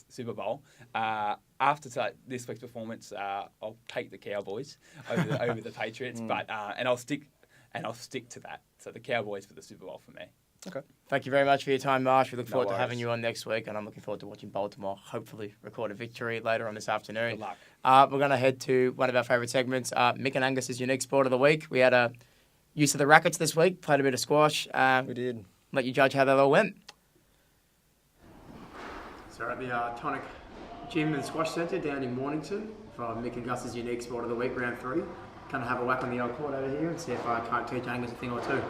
Super Bowl. After this week's performance, I'll take the Cowboys over the Patriots, but I'll stick to that. So the Cowboys for the Super Bowl for me. Okay. Thank you very much for your time, Marsh. We look forward to worries. having you on next week, and I'm looking forward to watching Baltimore hopefully record a victory later on this afternoon. Good luck. We're going to head to one of our favourite segments, Mick and Angus's unique sport of the week. We had a use of the rackets this week, played a bit of squash. We did. Let you judge how that all went. So we're at the Tonic Gym and Squash Centre down in Mornington for Mick and Gus's unique sport of the week, round 3. Kind of have a whack on the old court over here and see if I can't teach Angus a thing or two.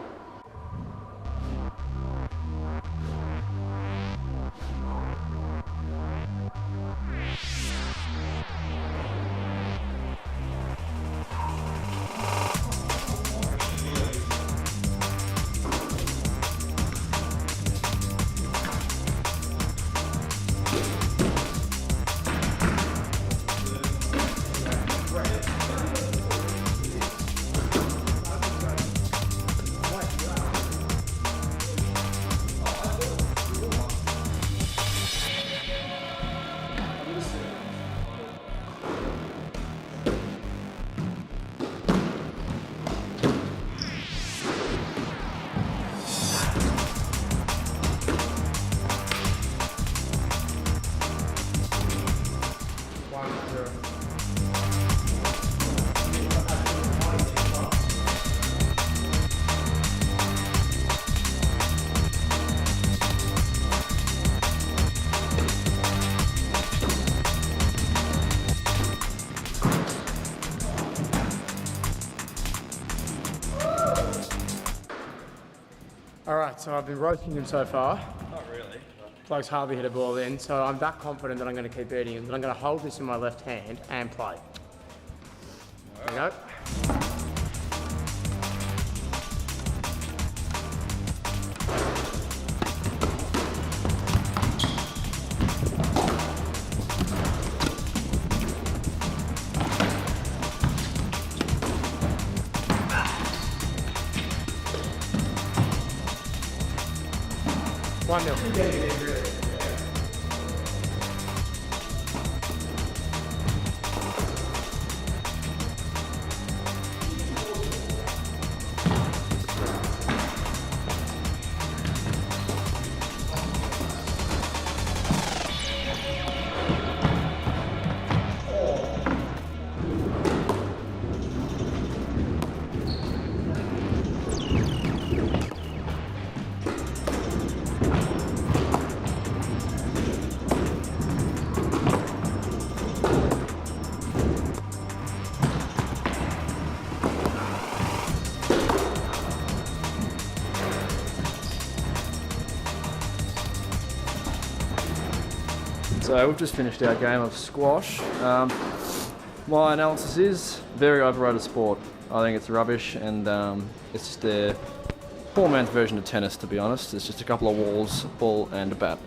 Alright, so I've been roasting him so far. Not really. Bloke's hardly hit a ball in, so I'm that confident that I'm going to keep beating him, that I'm going to hold this in my left hand and play. There we go. One nil. So we've just finished our game of squash. My analysis is very overrated sport. I think it's rubbish, and it's just a poor man's version of tennis, to be honest. It's just a couple of walls, ball and a bat.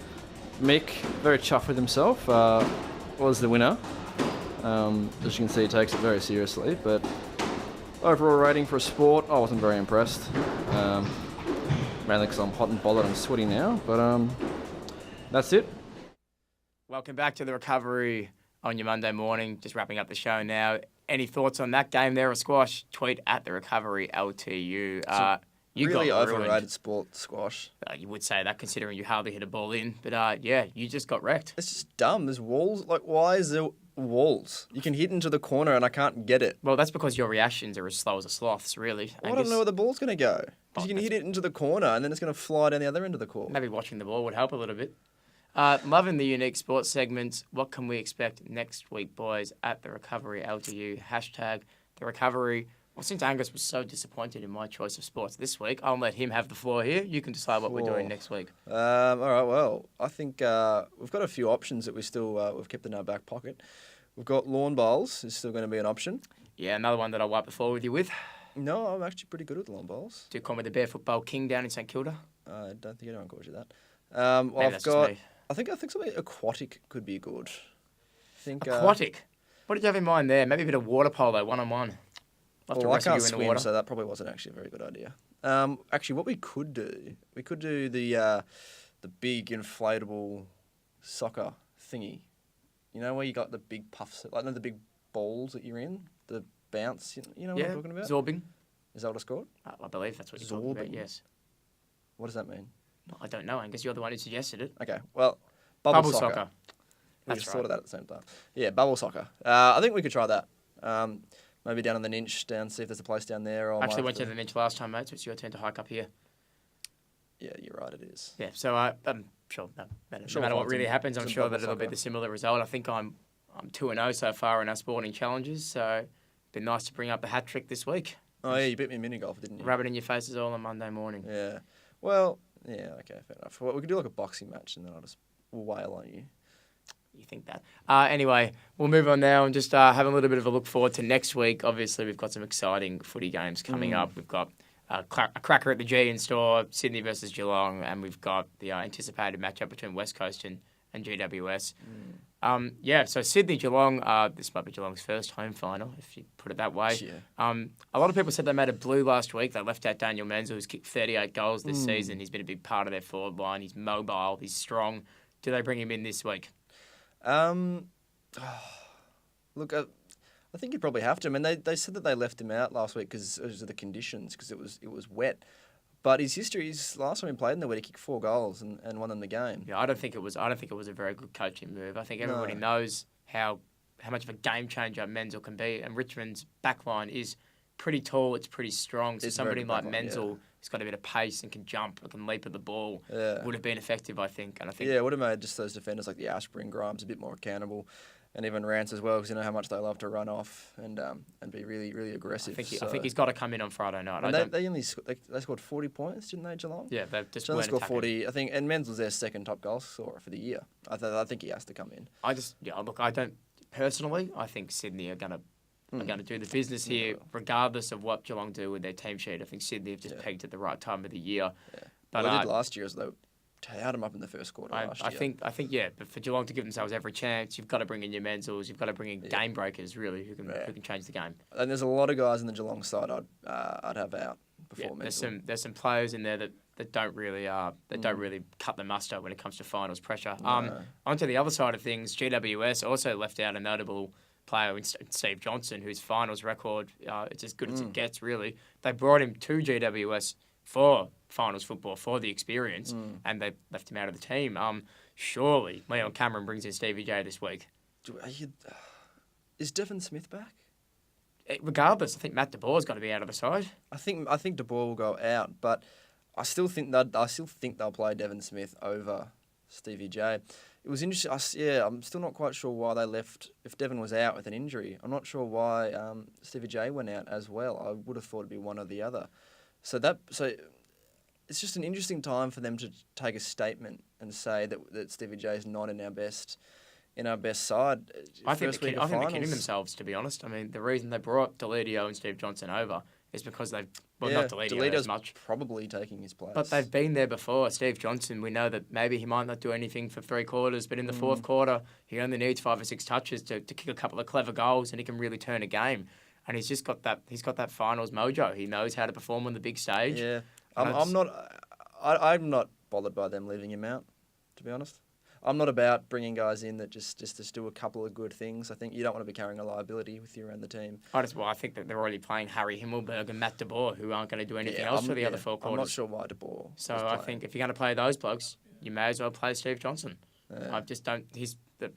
Mick, very chuffed with himself, was the winner. As you can see, he takes it very seriously, but overall rating for a sport, I wasn't very impressed. Mainly because I'm hot and bothered, I'm sweaty now, but that's it. Welcome back to the recovery on your Monday morning. Just wrapping up the show now. Any thoughts on that game there of squash? Tweet at the recovery LTU. You Really got overrated ruined. sport, squash. You would say that considering you hardly hit a ball in. But yeah, you just got wrecked. It's just dumb. There's walls. Like, why is there walls? You can hit into the corner and I can't get it. Well, that's because your reactions are as slow as a sloth's, really. I don't know where the ball's going to go. Oh, Because you can hit it into the corner and then it's going to fly down the other end of the court. Maybe watching the ball would help a little bit. Loving the unique sports segments. What can we expect next week, boys, at the recovery LTU? Hashtag the recovery. Well, since Angus was so disappointed in my choice of sports this week, I'll let him have the floor here. You can decide what we're doing next week. All right, well, I think we've got a few options that we've kept in our back pocket. We've got lawn bowls is still going to be an option. Yeah, another one that I'll wipe the floor with you with. No, I'm actually pretty good at lawn bowls. Do you call me the Barefoot Bowl King down in St Kilda? I don't think anyone calls you that. Maybe I've that's just got. me. I think something aquatic could be good. I think Aquatic. What did you have in mind there? Maybe a bit of water polo, one-on-one. Love to Well, I wrestle can't you in the swim, water. so that probably wasn't actually a very good idea. Actually, what we could do the big inflatable soccer thingy. You know where you got the big puffs, like the big balls that you're in, the bounce. You know what Yeah, I'm talking about? zorbing. Is that what it's called? I believe that's what you're talking about, Zorbing. yes. What does that mean? No, I don't know, Angus. You're the one who suggested it. Okay, well, Bubble soccer. soccer. We That's just thought right. of that at the same time. Yeah, bubble soccer. I think we could try that. Maybe down on the Ninch, see if there's a place down there. Or Actually might went to have the Ninch last time, mate, so it's your turn to hike up here. Yeah, you're right, it is. Yeah, so I'm sure no matter Sure what we'll find really some- happens, I'm some sure bubble that it'll be soccer. the similar result. I think I'm 2-0 so far in our sporting challenges, so it'd be nice to bring up the hat trick this week. Oh, yeah, you beat me in mini golf, didn't you? Rub it in your faces all on Monday morning. Yeah. Well, yeah, okay, fair enough. Well, we could do like a boxing match and then I'll just wail on you. You think that? Anyway, we'll move on now and just have a little bit of a look forward to next week. Obviously, we've got some exciting footy games coming up. We've got a cracker at the G in store, Sydney versus Geelong, and we've got the anticipated matchup between West Coast and GWS. So Sydney Geelong, this might be Geelong's first home final, if you put it that way. Yeah. A lot of people said they made a blue last week. They left out Daniel Menzel, who's kicked 38 goals this season. He's been a big part of their forward line. He's mobile. He's strong. Do they bring him in this week? Look, I think you'd probably have to. I mean, they said that they left him out last week because of the conditions, because it was wet. But his history is last time he played in the wet, he kicked 4 goals and won them the game. Yeah, I don't think it was a very good coaching move. I think everybody knows how much of a game changer Menzel can be, and Richmond's backline is pretty tall. It's pretty strong. So It's a very somebody good like backline, Menzel, who's got a bit of pace and can jump and can leap at the ball, Yeah. would have been effective, I think. And I think Yeah, it would have made just those defenders like the Ashbury and Grimes a bit more accountable, and even Rance as well, because you know how much they love to run off and be really, really aggressive. I think he's got to come in on Friday night. And they scored 40 points, didn't they, Geelong? Yeah, they've just Geelong weren't scored attacking. 40, I think, and Menzel's their second top goal scorer for the year. I think he has to come in. I think Sydney are going to do the business here, regardless of what Geelong do with their team sheet. I think Sydney have just peaked at the right time of the year. Yeah. But Well, they did last year as they towed them up in the first quarter last year. I think, but for Geelong to give themselves every chance, you've got to bring in your Menzels, you've got to bring in game breakers, really, who can change the game. And there's a lot of guys in the Geelong side I'd have out before Menzel. There's some players in there that don't really cut the muster when it comes to finals pressure. Onto the other side of things, GWS also left out a notable player in Steve Johnson, whose finals record it's as good as it gets, really. They brought him to GWS for finals football, for the experience, and they left him out of the team. Surely Leon Cameron brings in Stevie J this week. Is Devon Smith back? Regardless, I think Matt DeBoer's got to be out of the side. I think De Boer will go out, but I still think they'll play Devon Smith over Stevie J. It was interesting. I'm still not quite sure why they left. If Devon was out with an injury, I'm not sure why Stevie J went out as well. I would have thought it'd be one or the other. So it's just an interesting time for them to take a statement and say that Stevie J is not in our best side. I think they're kidding themselves, to be honest. I mean, the reason they brought Deledio and Steve Johnson over is because not Deledio as much. Probably taking his place. But they've been there before. Steve Johnson, we know that maybe he might not do anything for 3 quarters, but in the fourth quarter, he only needs 5 or 6 touches to kick a couple of clever goals, and he can really turn a game. And he's just got that. He's got that finals mojo. He knows how to perform on the big stage. Yeah, I'm not bothered by them leaving him out, to be honest. I'm not about bringing guys in that just to do a couple of good things. I think you don't want to be carrying a liability with you around the team. I think that they're already playing Harry Himmelberg and Matt DeBoer, who aren't going to do anything else for the other 4 quarters. I'm not sure why De Boer. So I think if you're going to play those blokes, you may as well play Steve Johnson. I just don't.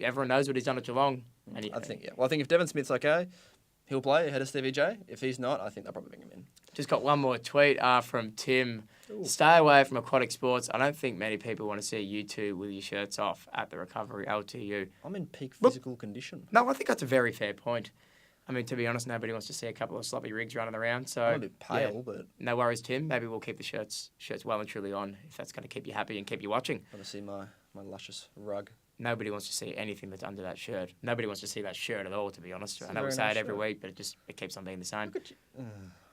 Everyone knows what he's done at Geelong. And I think if Devon Smith's okay, he'll play ahead of Stevie J. If he's not, I think they'll probably bring him in. Just got one more tweet from Tim. Ooh. Stay away from aquatic sports. I don't think many people want to see you two with your shirts off at the Recovery LTU. I'm in peak physical condition. No, I think that's a very fair point. I mean, to be honest, nobody wants to see a couple of sloppy rigs running around. So I'm a bit pale, but no worries, Tim. Maybe we'll keep the shirts well and truly on if that's going to keep you happy and keep you watching. Want to see my luscious rug. nobody wants to see anything that's under that shirt. Nobody wants to see that shirt at all, to be honest. It's I a know we very say nice it every shirt. week, but it keeps on being the same.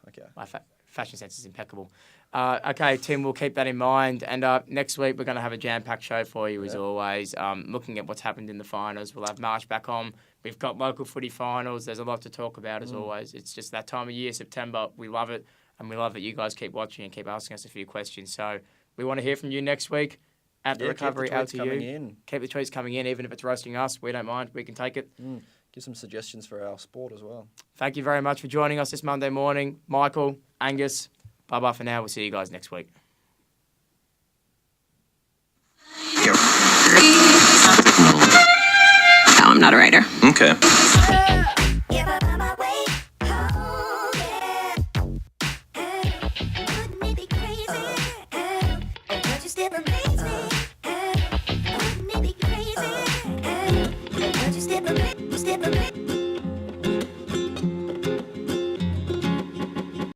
Okay. My fashion sense is impeccable. Okay, Tim, we'll keep that in mind. And next week, we're going to have a jam-packed show for you, as always. Looking at what's happened in the finals. We'll have March back on. We've got local footy finals. There's a lot to talk about, as always. It's just that time of year, September. We love it. And we love that you guys keep watching and keep asking us a few questions. So we want to hear from you next week. At the recovery, out to you. Keep the tweets coming in, even if it's roasting us. We don't mind. We can take it. Give some suggestions for our sport as well. Thank you very much for joining us this Monday morning. Michael, Angus, bye-bye for now. We'll see you guys next week. No, I'm not a writer. Okay. Step